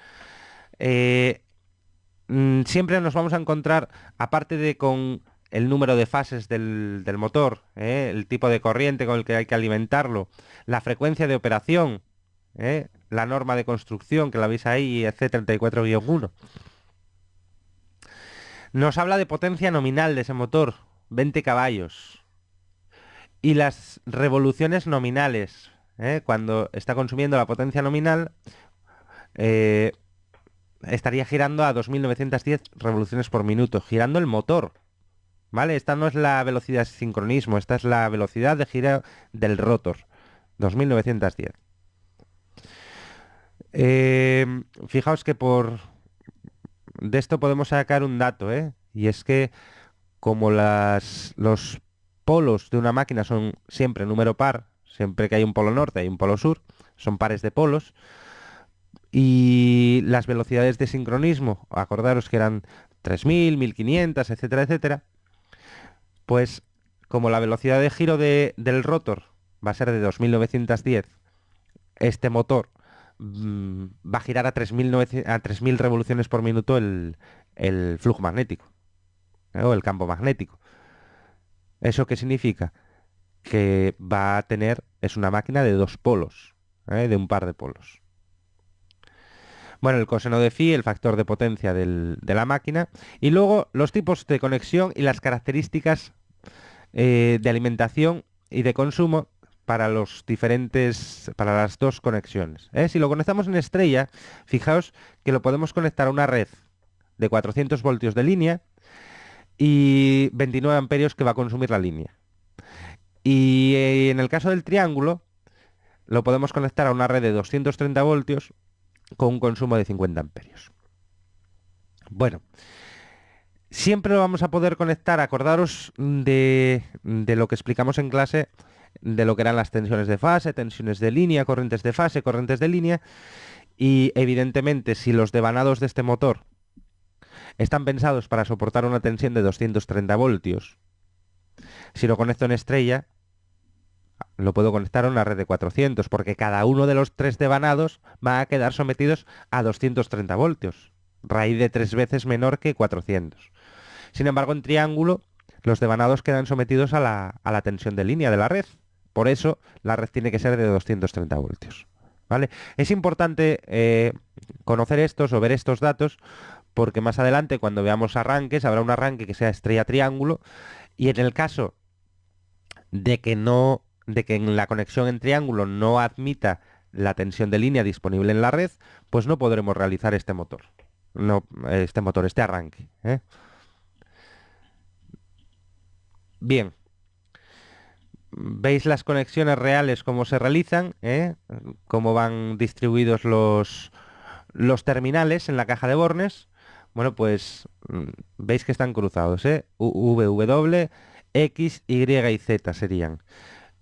siempre nos vamos a encontrar, aparte de con el número de fases del motor, el tipo de corriente con el que hay que alimentarlo, la frecuencia de operación, la norma de construcción, que la veis ahí, EC34-1. Nos habla de potencia nominal de ese motor, 20 caballos. Y las revoluciones nominales, cuando está consumiendo la potencia nominal, estaría girando a 2910 revoluciones por minuto, girando el motor. ¿Vale? Esta no es la velocidad de sincronismo, esta es la velocidad de giro del rotor, 2910. Fijaos que de esto podemos sacar un dato, y es que como los polos de una máquina son siempre número par, siempre que hay un polo norte hay un polo sur, son pares de polos, y las velocidades de sincronismo, acordaros que eran 3000, 1500, etcétera, etcétera, pues como la velocidad de giro del rotor va a ser de 2910, este motor va a girar a 3000 revoluciones por minuto el flujo magnético, o el campo magnético. ¿Eso qué significa? Que es una máquina de dos polos, de un par de polos. Bueno, el coseno de phi, el factor de potencia de la máquina, y luego los tipos de conexión y las características de alimentación y de consumo para para las dos conexiones. Si lo conectamos en estrella, fijaos que lo podemos conectar a una red de 400 voltios de línea y 29 amperios que va a consumir la línea. Y en el caso del triángulo, lo podemos conectar a una red de 230 voltios con un consumo de 50 amperios. Bueno, Siempre lo vamos a poder conectar, acordaros de lo que explicamos en clase, de lo que eran las tensiones de fase, tensiones de línea, corrientes de fase, corrientes de línea, y evidentemente si los devanados de este motor están pensados para soportar una tensión de 230 voltios, si lo conecto en estrella, lo puedo conectar a una red de 400, porque cada uno de los tres devanados va a quedar sometidos a 230 voltios, raíz de 3 veces menor que 400. Sin embargo, en triángulo, los devanados quedan sometidos a la tensión de línea de la red. Por eso, la red tiene que ser de 230 voltios. ¿Vale? Es importante conocer estos o ver estos datos, porque más adelante, cuando veamos arranques, habrá un arranque que sea estrella-triángulo, y en el caso de que en la conexión en triángulo no admita la tensión de línea disponible en la red, pues no podremos realizar este motor. No, este arranque. Bien, veis las conexiones reales cómo se realizan, cómo van distribuidos los terminales en la caja de bornes. Bueno, pues veis que están cruzados, VW, X, Y y Z serían.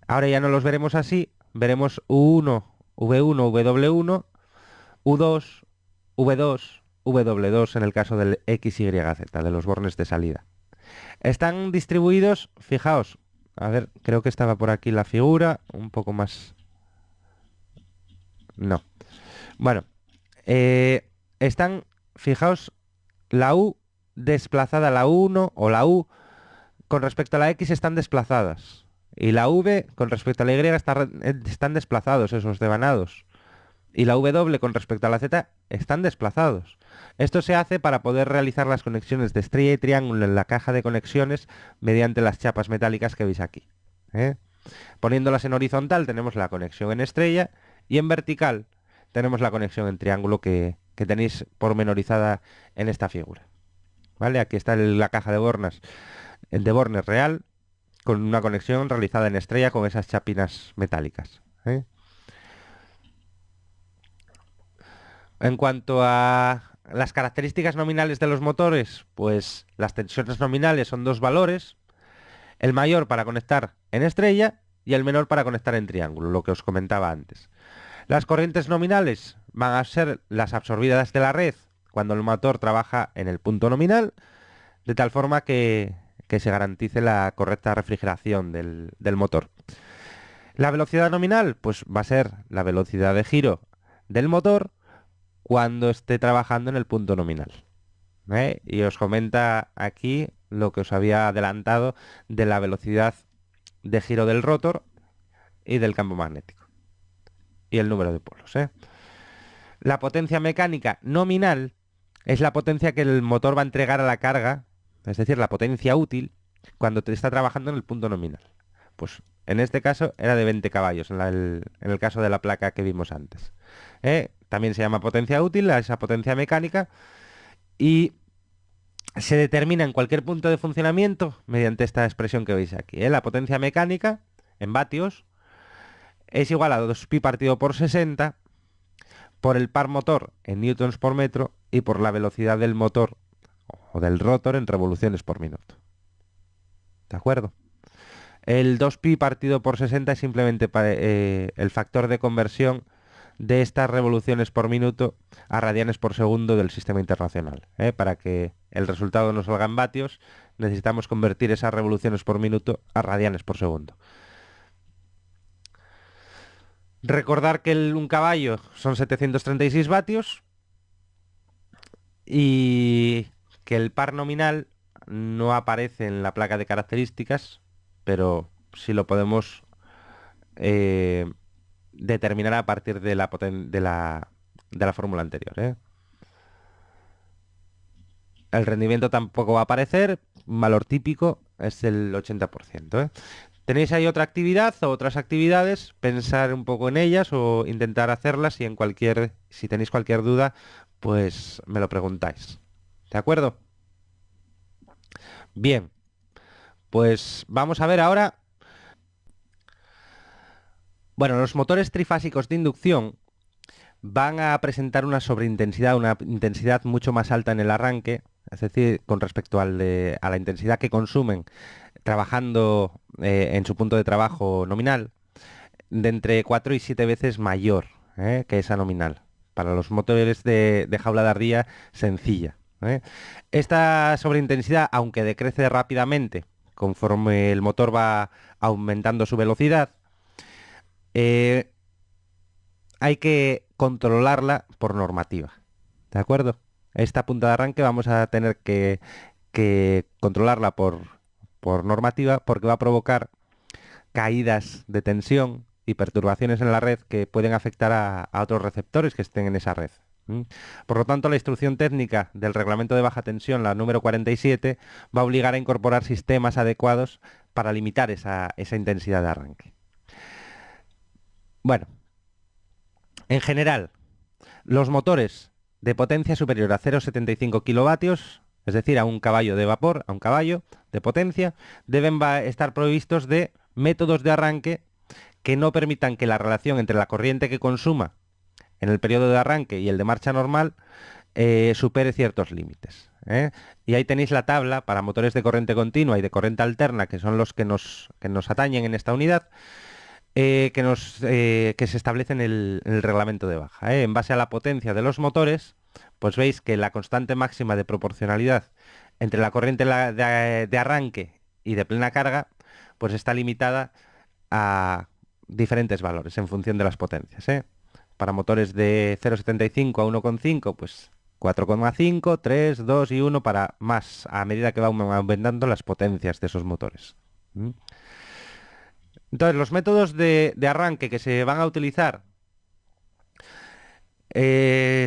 Ahora ya no los veremos así, veremos U1, V1, W1, U2, V2, W2 en el caso del X, Y, Z, de los bornes de salida. Están distribuidos, fijaos, a ver, creo que estaba por aquí la figura, un poco más... No. Bueno, están, fijaos, la U desplazada, la U1 o la U con respecto a la X están desplazadas. Y la V con respecto a la Y están desplazados esos devanados. Y la W con respecto a la Z están desplazados. Esto se hace para poder realizar las conexiones de estrella y triángulo en la caja de conexiones mediante las chapas metálicas que veis aquí. Poniéndolas en horizontal tenemos la conexión en estrella y en vertical tenemos la conexión en triángulo que tenéis pormenorizada en esta figura. ¿Vale? Aquí está la caja de bornes real con una conexión realizada en estrella con esas chapinas metálicas. En cuanto a las características nominales de los motores, pues las tensiones nominales son dos valores, el mayor para conectar en estrella y el menor para conectar en triángulo, lo que os comentaba antes. Las corrientes nominales van a ser las absorbidas de la red cuando el motor trabaja en el punto nominal, de tal forma que se garantice la correcta refrigeración del motor. La velocidad nominal, pues va a ser la velocidad de giro del motor cuando esté trabajando en el punto nominal. Y os comenta aquí lo que os había adelantado de la velocidad de giro del rotor y del campo magnético. Y el número de polos. La potencia mecánica nominal es la potencia que el motor va a entregar a la carga, es decir, la potencia útil, cuando te está trabajando en el punto nominal. Pues en este caso era de 20 caballos, en el caso de la placa que vimos antes. También se llama potencia útil a esa potencia mecánica y se determina en cualquier punto de funcionamiento mediante esta expresión que veis aquí. La potencia mecánica en vatios es igual a 2pi partido por 60 por el par motor en newtons por metro y por la velocidad del motor o del rotor en revoluciones por minuto. ¿De acuerdo? El 2pi partido por 60 es simplemente el factor de conversión de estas revoluciones por minuto a radianes por segundo del sistema internacional. Para que el resultado nos salga en vatios, necesitamos convertir esas revoluciones por minuto a radianes por segundo. Recordar que un caballo son 736 vatios y que el par nominal no aparece en la placa de características, pero sí lo podemos determinar a partir de la fórmula anterior. El rendimiento tampoco va a aparecer, un valor típico es el 80%. ¿Tenéis ahí otra actividad o otras actividades? Pensar un poco en ellas o intentar hacerlas y si tenéis cualquier duda, pues me lo preguntáis. ¿De acuerdo? Bien, pues vamos a ver ahora. Bueno, los motores trifásicos de inducción van a presentar una sobreintensidad, una intensidad mucho más alta en el arranque, es decir, con respecto a la intensidad que consumen trabajando en su punto de trabajo nominal, de entre 4 y 7 veces mayor que esa nominal, para los motores de jaula de ardilla sencilla. Esta sobreintensidad, aunque decrece rápidamente conforme el motor va aumentando su velocidad, eh, hay que controlarla por normativa. ¿De acuerdo? Esta punta de arranque vamos a tener que controlarla por normativa porque va a provocar caídas de tensión y perturbaciones en la red que pueden afectar a otros receptores que estén en esa red. Por lo tanto, la instrucción técnica del reglamento de baja tensión, la número 47, va a obligar a incorporar sistemas adecuados para limitar esa intensidad de arranque. Bueno, en general, los motores de potencia superior a 0,75 kilovatios, es decir, a un caballo de vapor, a un caballo de potencia, deben estar provistos de métodos de arranque que no permitan que la relación entre la corriente que consuma en el periodo de arranque y el de marcha normal supere ciertos límites. Y ahí tenéis la tabla para motores de corriente continua y de corriente alterna, que son los que nos atañen en esta unidad, que se establece en el reglamento de baja. En base a la potencia de los motores, pues veis que la constante máxima de proporcionalidad entre la corriente de arranque y de plena carga, pues está limitada a diferentes valores en función de las potencias. Para motores de 0,75 a 1,5, pues 4,5, 3, 2 y 1 para más, a medida que van aumentando las potencias de esos motores. Entonces, los métodos de arranque que se van a utilizar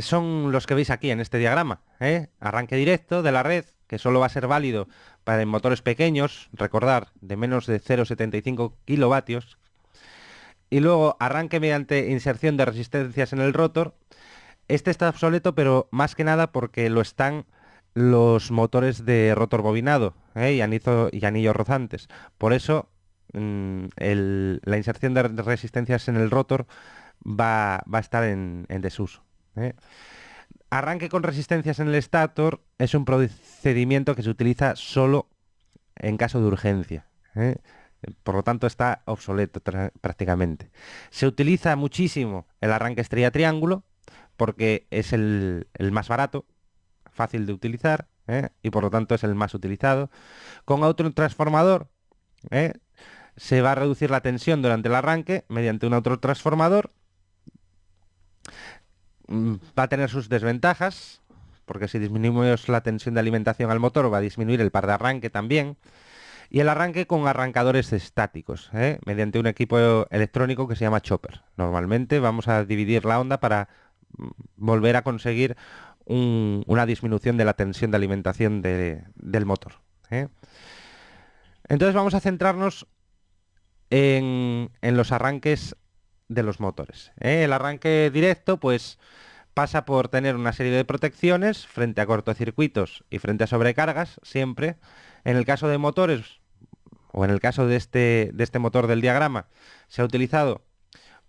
son los que veis aquí en este diagrama. Arranque directo de la red, que solo va a ser válido para motores pequeños, recordar, de menos de 0,75 kilovatios. Y luego arranque mediante inserción de resistencias en el rotor. Este está obsoleto, pero más que nada porque lo están los motores de rotor bobinado y anillos rozantes. Por eso la inserción de resistencias en el rotor va a estar en desuso. Arranque con resistencias en el estator es un procedimiento que se utiliza solo en caso de urgencia. Por lo tanto, está obsoleto prácticamente. Se utiliza muchísimo el arranque estrella triángulo porque es el más barato, fácil de utilizar, y por lo tanto es el más utilizado. Con autotransformador se va a reducir la tensión durante el arranque mediante un autotransformador. Va a tener sus desventajas, porque si disminuimos la tensión de alimentación al motor va a disminuir el par de arranque también. Y el arranque con arrancadores estáticos, mediante un equipo electrónico que se llama chopper. Normalmente vamos a dividir la onda para volver a conseguir una disminución de la tensión de alimentación del motor. Entonces vamos a centrarnos en los arranques de los motores. El arranque directo pues pasa por tener una serie de protecciones frente a cortocircuitos y frente a sobrecargas, siempre. En el caso de motores, o en el caso de este motor del diagrama, se ha utilizado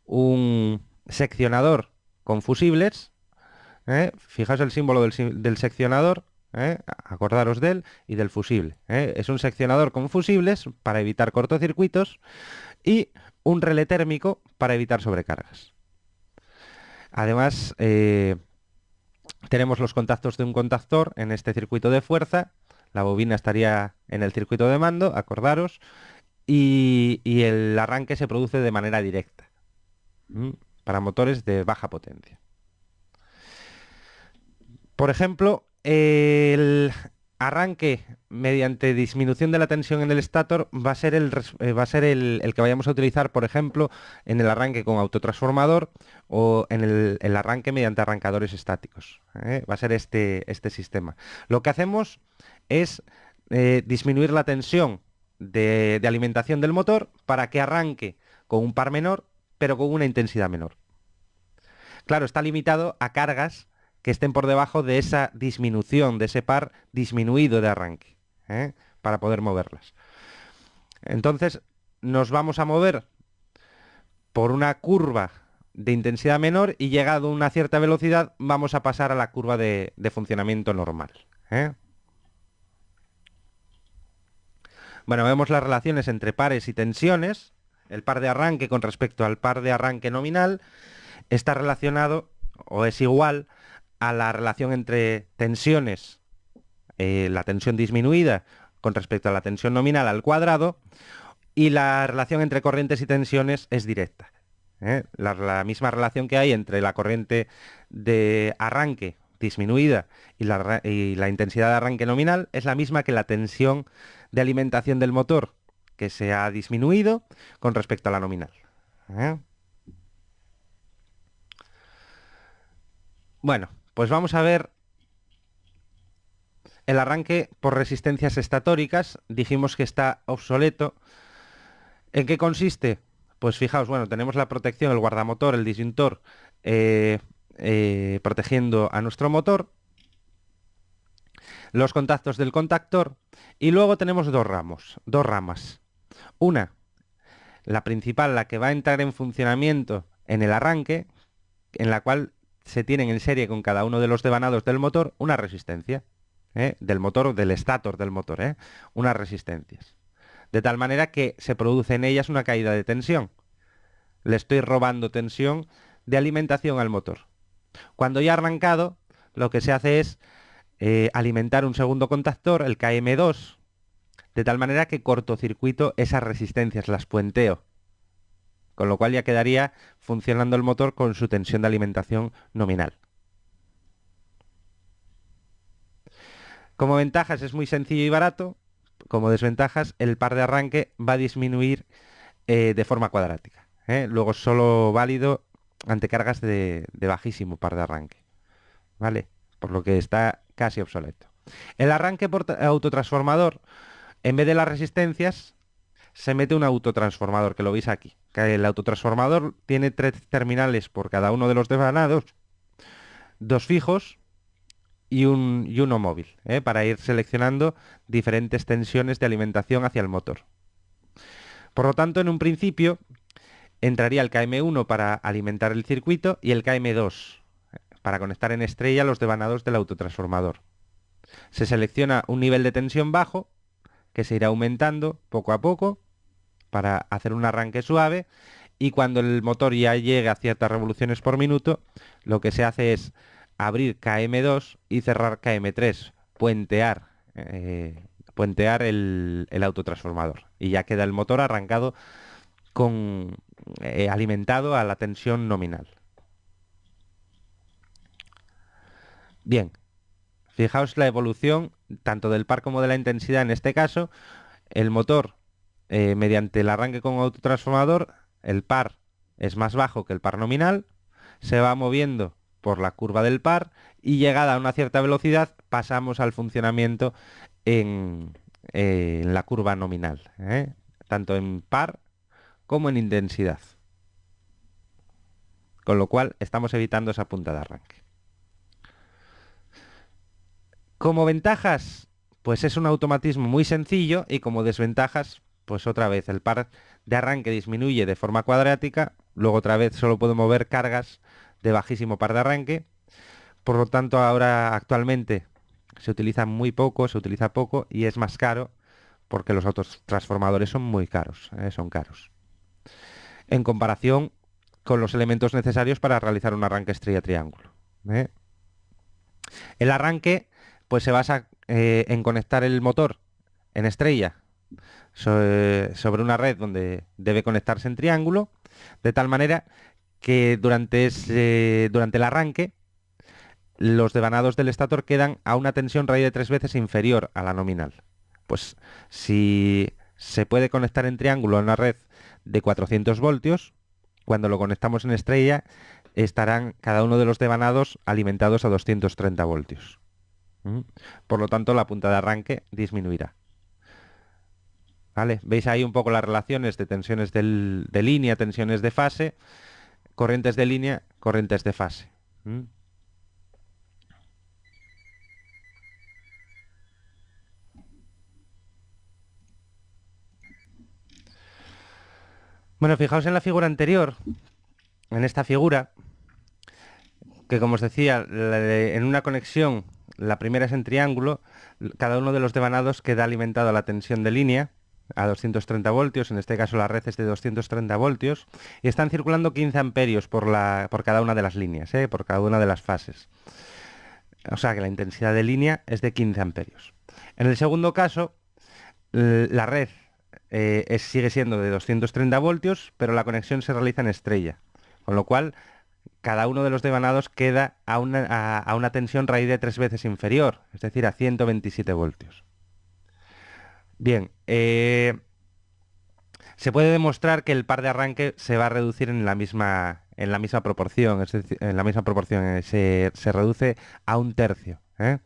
un seccionador con fusibles. Fijaos el símbolo del seccionador, acordaros de él, y del fusible. Es un seccionador con fusibles para evitar cortocircuitos y un relé térmico para evitar sobrecargas. Además, tenemos los contactos de un contactor en este circuito de fuerza. La bobina estaría en el circuito de mando, acordaros, y el arranque se produce de manera directa para motores de baja potencia. Por ejemplo, el arranque mediante disminución de la tensión en el estator va a ser el que vayamos a utilizar, por ejemplo, en el arranque con autotransformador o en el arranque mediante arrancadores estáticos. Va a ser este sistema. Lo que hacemos es disminuir la tensión de alimentación del motor para que arranque con un par menor, pero con una intensidad menor. Claro, está limitado a cargas que estén por debajo de esa disminución, de ese par disminuido de arranque, para poder moverlas. Entonces, nos vamos a mover por una curva de intensidad menor y llegado a una cierta velocidad, vamos a pasar a la curva de funcionamiento normal. Bueno, vemos las relaciones entre pares y tensiones. El par de arranque con respecto al par de arranque nominal está relacionado o es igual a la relación entre tensiones, la tensión disminuida con respecto a la tensión nominal al cuadrado, y la relación entre corrientes y tensiones es directa. La misma relación que hay entre la corriente de arranque disminuida y la intensidad de arranque nominal es la misma que la tensión de alimentación del motor, que se ha disminuido con respecto a la nominal. ¿Eh? Bueno, pues vamos a ver el arranque por resistencias estatóricas. Dijimos que está obsoleto. ¿En qué consiste? Pues fijaos, bueno, tenemos la protección, el guardamotor, el disyuntor, protegiendo a nuestro motor, los contactos del contactor, y luego tenemos dos ramas. Una, la principal, la que va a entrar en funcionamiento en el arranque, en la cual se tienen en serie con cada uno de los devanados del motor una resistencia, del motor, del estator del motor, unas resistencias. De tal manera que se produce en ellas una caída de tensión. Le estoy robando tensión de alimentación al motor. Cuando ya ha arrancado, lo que se hace es alimentar un segundo contactor, el KM2, de tal manera que cortocircuito esas resistencias, las puenteo. Con lo cual ya quedaría funcionando el motor con su tensión de alimentación nominal. Como ventajas es muy sencillo y barato. Como desventajas, el par de arranque va a disminuir de forma cuadrática. Luego solo válido ante cargas de bajísimo par de arranque. ¿Vale? Por lo que está casi obsoleto. El arranque por autotransformador, en vez de las resistencias, se mete un autotransformador, que lo veis aquí. Que el autotransformador tiene 3 terminales por cada uno de los devanados, 2 fijos y uno móvil, para ir seleccionando diferentes tensiones de alimentación hacia el motor. Por lo tanto, en un principio, entraría el KM1 para alimentar el circuito y el KM2 para conectar en estrella los devanados del autotransformador. Se selecciona un nivel de tensión bajo que se irá aumentando poco a poco para hacer un arranque suave, y cuando el motor ya llegue a ciertas revoluciones por minuto, lo que se hace es abrir KM2 y cerrar KM3, puentear el autotransformador, y ya queda el motor arrancado con alimentado a la tensión nominal. Bien, fijaos la evolución tanto del par como de la intensidad. En este caso, el motor, mediante el arranque con autotransformador, el par es más bajo que el par nominal, se va moviendo por la curva del par y llegada a una cierta velocidad pasamos al funcionamiento en la curva nominal, tanto en par como en intensidad. Con lo cual estamos evitando esa punta de arranque. Como ventajas, pues es un automatismo muy sencillo, y como desventajas, pues otra vez el par de arranque disminuye de forma cuadrática, luego otra vez solo puedo mover cargas de bajísimo par de arranque, por lo tanto ahora actualmente se utiliza muy poco, se utiliza poco y es más caro porque los autotransformadores son muy caros, son caros. En comparación con los elementos necesarios para realizar un arranque estrella-triángulo. El arranque pues se basa en conectar el motor en estrella sobre una red donde debe conectarse en triángulo, de tal manera que durante el arranque los devanados del estator quedan a una tensión raíz de 3 veces inferior a la nominal. Pues si se puede conectar en triángulo a una red de 400 voltios, cuando lo conectamos en estrella estarán cada uno de los devanados alimentados a 230 voltios. Por lo tanto, la punta de arranque disminuirá. ¿Vale? Veis ahí un poco las relaciones de tensiones de línea, tensiones de fase, corrientes de línea, corrientes de fase. Bueno, fijaos en la figura anterior, en esta figura, que como os decía, en una conexión, la primera es en triángulo, cada uno de los devanados queda alimentado a la tensión de línea, a 230 voltios, en este caso la red es de 230 voltios, y están circulando 15 amperios por cada una de las líneas, por cada una de las fases. O sea que la intensidad de línea es de 15 amperios. En el segundo caso, la red sigue siendo de 230 voltios, pero la conexión se realiza en estrella, con lo cual cada uno de los devanados queda a una tensión raíz de 3 veces inferior, es decir, a 127 voltios. Bien, se puede demostrar que el par de arranque se va a reducir en la misma proporción, es decir, en la misma proporción, se reduce a un tercio, ¿eh?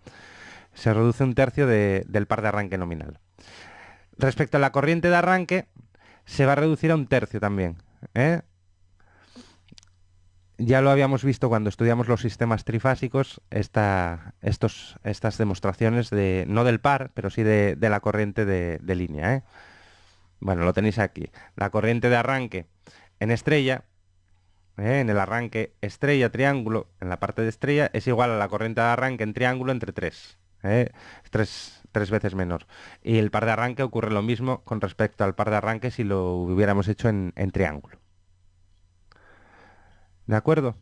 Se reduce un tercio del par de arranque nominal. Respecto a la corriente de arranque, se va a reducir a un tercio también, ¿eh? Ya lo habíamos visto cuando estudiamos los sistemas trifásicos, estas demostraciones no del par, pero sí de la corriente de línea, ¿eh? Bueno, lo tenéis aquí. La corriente de arranque en estrella, en el arranque estrella-triángulo, en la parte de estrella, es igual a la corriente de arranque en triángulo entre 3. Tres veces menor. Y el par de arranque ocurre lo mismo con respecto al par de arranque si lo hubiéramos hecho en triángulo. ¿De acuerdo?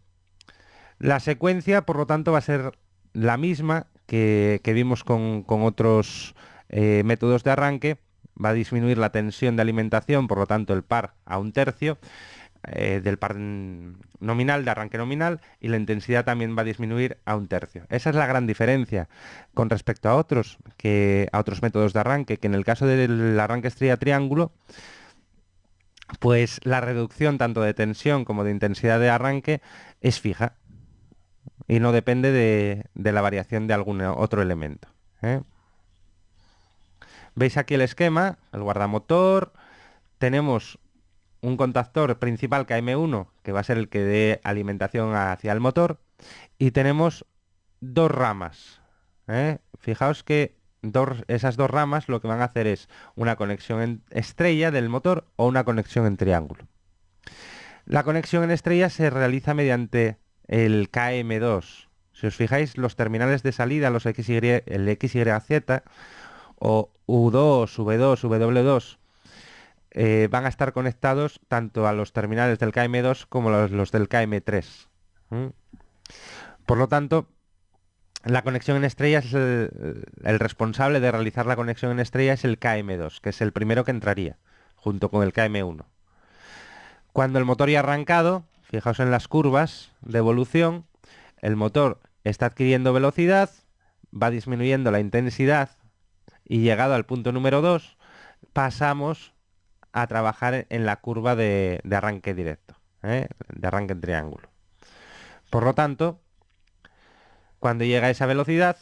La secuencia, por lo tanto, va a ser la misma que vimos con otros métodos de arranque. Va a disminuir la tensión de alimentación, por lo tanto, el par a un tercio del par nominal, de arranque nominal, y la intensidad también va a disminuir a un tercio. Esa es la gran diferencia con respecto a otros métodos de arranque, que en el caso del arranque estrella-triángulo, pues la reducción tanto de tensión como de intensidad de arranque es fija y no depende de la variación de algún otro elemento, ¿eh? Veis aquí el esquema, el guardamotor, tenemos un contactor principal KM1, que va a ser el que dé alimentación hacia el motor, y tenemos dos ramas, ¿eh? Fijaos que esas dos ramas lo que van a hacer es una conexión en estrella del motor o una conexión en triángulo. La conexión en estrella se realiza mediante el KM2. Si os fijáis, los terminales de salida, el XYZ o U2, V2, W2, van a estar conectados tanto a los terminales del KM2 como los del KM3. Por lo tanto, la conexión en estrella es el responsable de realizar la conexión en estrella es el KM2, que es el primero que entraría, junto con el KM1. Cuando el motor ya ha arrancado, fijaos en las curvas de evolución, el motor está adquiriendo velocidad, va disminuyendo la intensidad y llegado al punto número 2, pasamos a trabajar en la curva de arranque directo, de arranque en triángulo. Por lo tanto, cuando llega a esa velocidad,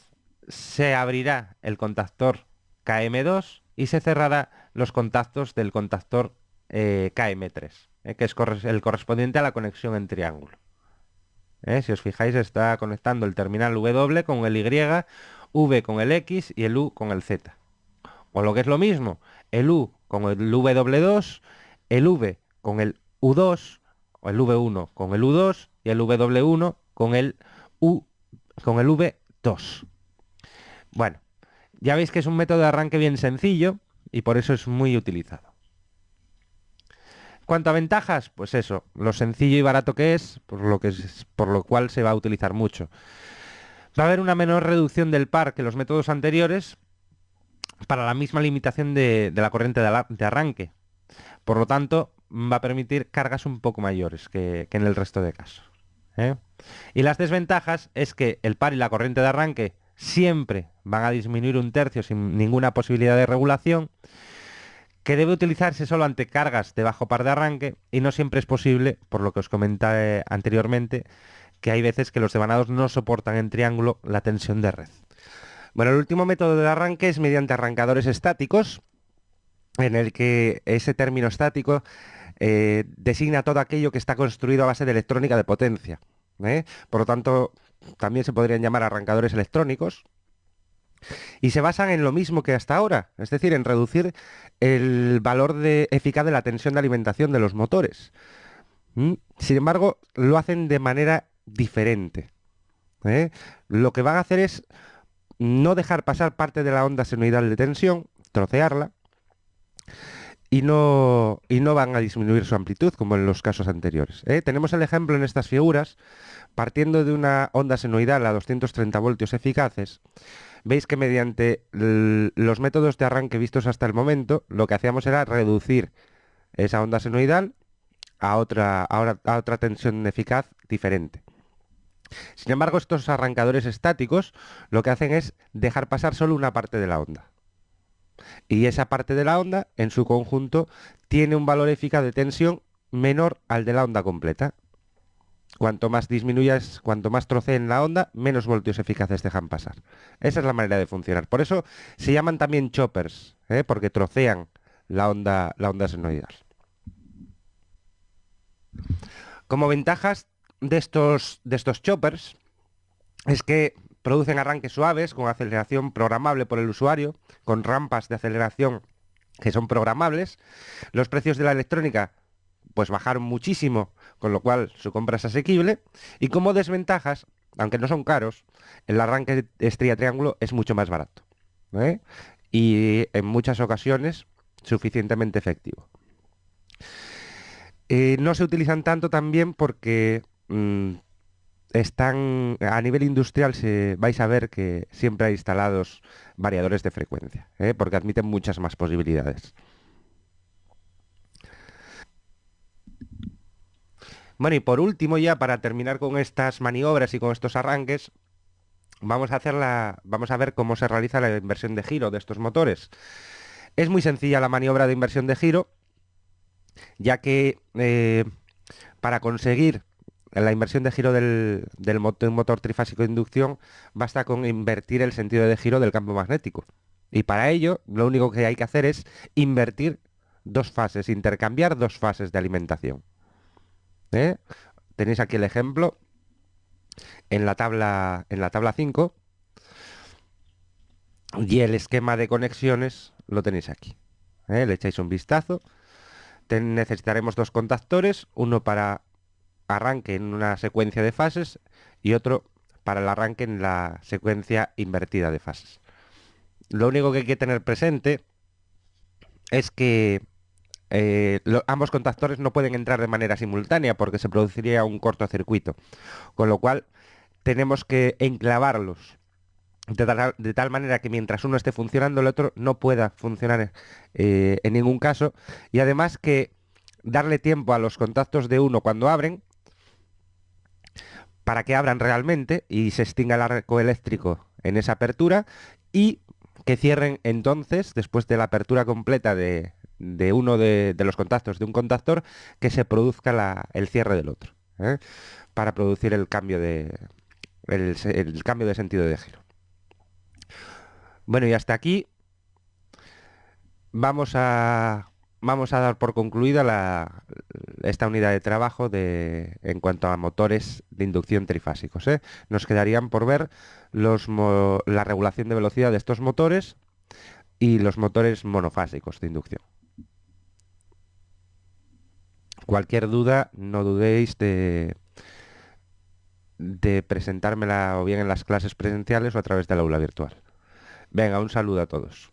se abrirá el contactor KM2 y se cerrará los contactos del contactor KM3, que es el correspondiente a la conexión en triángulo. Si os fijáis, está conectando el terminal W con el Y, V con el X y el U con el Z. O lo que es lo mismo, el U con el W2, el V con el U2, o el V1 con el U2 y el W1 con el V2. Bueno, ya veis que es un método de arranque bien sencillo y por eso es muy utilizado. ¿Cuánto a ventajas? Pues eso, lo sencillo y barato que es, por lo cual se va a utilizar mucho. Va a haber una menor reducción del par que los métodos anteriores para la misma limitación de la corriente de arranque. Por lo tanto, va a permitir cargas un poco mayores que en el resto de casos, ¿eh? Y las desventajas es que el par y la corriente de arranque siempre van a disminuir un tercio sin ninguna posibilidad de regulación, que debe utilizarse solo ante cargas de bajo par de arranque y no siempre es posible, por lo que os comenté anteriormente, que hay veces que los devanados no soportan en triángulo la tensión de red. Bueno, el último método de arranque es mediante arrancadores estáticos, en el que ese término estático designa todo aquello que está construido a base de electrónica de potencia, ¿eh? Por lo tanto, también se podrían llamar arrancadores electrónicos, y se basan en lo mismo que hasta ahora, es decir, en reducir el valor eficaz de la tensión de alimentación de los motores. Sin embargo, lo hacen de manera diferente, ¿eh? Lo que van a hacer es no dejar pasar parte de la onda senoidal de tensión, trocearla, y no van a disminuir su amplitud como en los casos anteriores. Tenemos el ejemplo en estas figuras, partiendo de una onda senoidal a 230 voltios eficaces. Veis que mediante los métodos de arranque vistos hasta el momento, lo que hacíamos era reducir esa onda senoidal a otra tensión eficaz diferente. Sin embargo, estos arrancadores estáticos lo que hacen es dejar pasar solo una parte de la onda. Y esa parte de la onda, en su conjunto, tiene un valor eficaz de tensión menor al de la onda completa. Cuanto más disminuyas, cuanto más troceen la onda, menos voltios eficaces dejan pasar. Esa es la manera de funcionar. Por eso se llaman también choppers, porque trocean la onda senoidal. Como ventajas de estos choppers es que producen arranques suaves con aceleración programable por el usuario, con rampas de aceleración que son programables. Los precios de la electrónica pues bajaron muchísimo, con lo cual su compra es asequible. Y como desventajas, aunque no son caros, el arranque estrella-triángulo es mucho más barato, ¿eh? Y en muchas ocasiones suficientemente efectivo. No se utilizan tanto también porque están a nivel industrial, vais a ver que siempre hay instalados variadores de frecuencia, porque admiten muchas más posibilidades. Bueno, y por último, ya para terminar con estas maniobras y con estos arranques, vamos a ver cómo se realiza la inversión de giro de estos motores. Es muy sencilla la maniobra de inversión de giro, ya que para conseguir la inversión de giro de un motor trifásico de inducción, basta con invertir el sentido de giro del campo magnético. Y para ello, lo único que hay que hacer es invertir dos fases, intercambiar dos fases de alimentación. ¿Eh? Tenéis aquí el ejemplo en la tabla 5 y el esquema de conexiones lo tenéis aquí. Le echáis un vistazo. Necesitaremos dos contactores, uno para arranque en una secuencia de fases y otro para el arranque en la secuencia invertida de fases. Lo único que hay que tener presente es que ambos contactores no pueden entrar de manera simultánea porque se produciría un cortocircuito, con lo cual tenemos que enclavarlos de tal manera que mientras uno esté funcionando el otro no pueda funcionar en ningún caso, y además que darle tiempo a los contactos de uno cuando abren para que abran realmente y se extinga el arco eléctrico en esa apertura, y que cierren entonces, después de la apertura completa de uno de los contactos de un contactor, que se produzca el cierre del otro, para producir el cambio de sentido de giro. Bueno, y hasta aquí vamos a dar por concluida esta unidad de trabajo en cuanto a motores de inducción trifásicos, ¿eh? Nos quedarían por ver la regulación de velocidad de estos motores y los motores monofásicos de inducción. Cualquier duda, no dudéis de presentármela o bien en las clases presenciales o a través del aula virtual. Venga, un saludo a todos.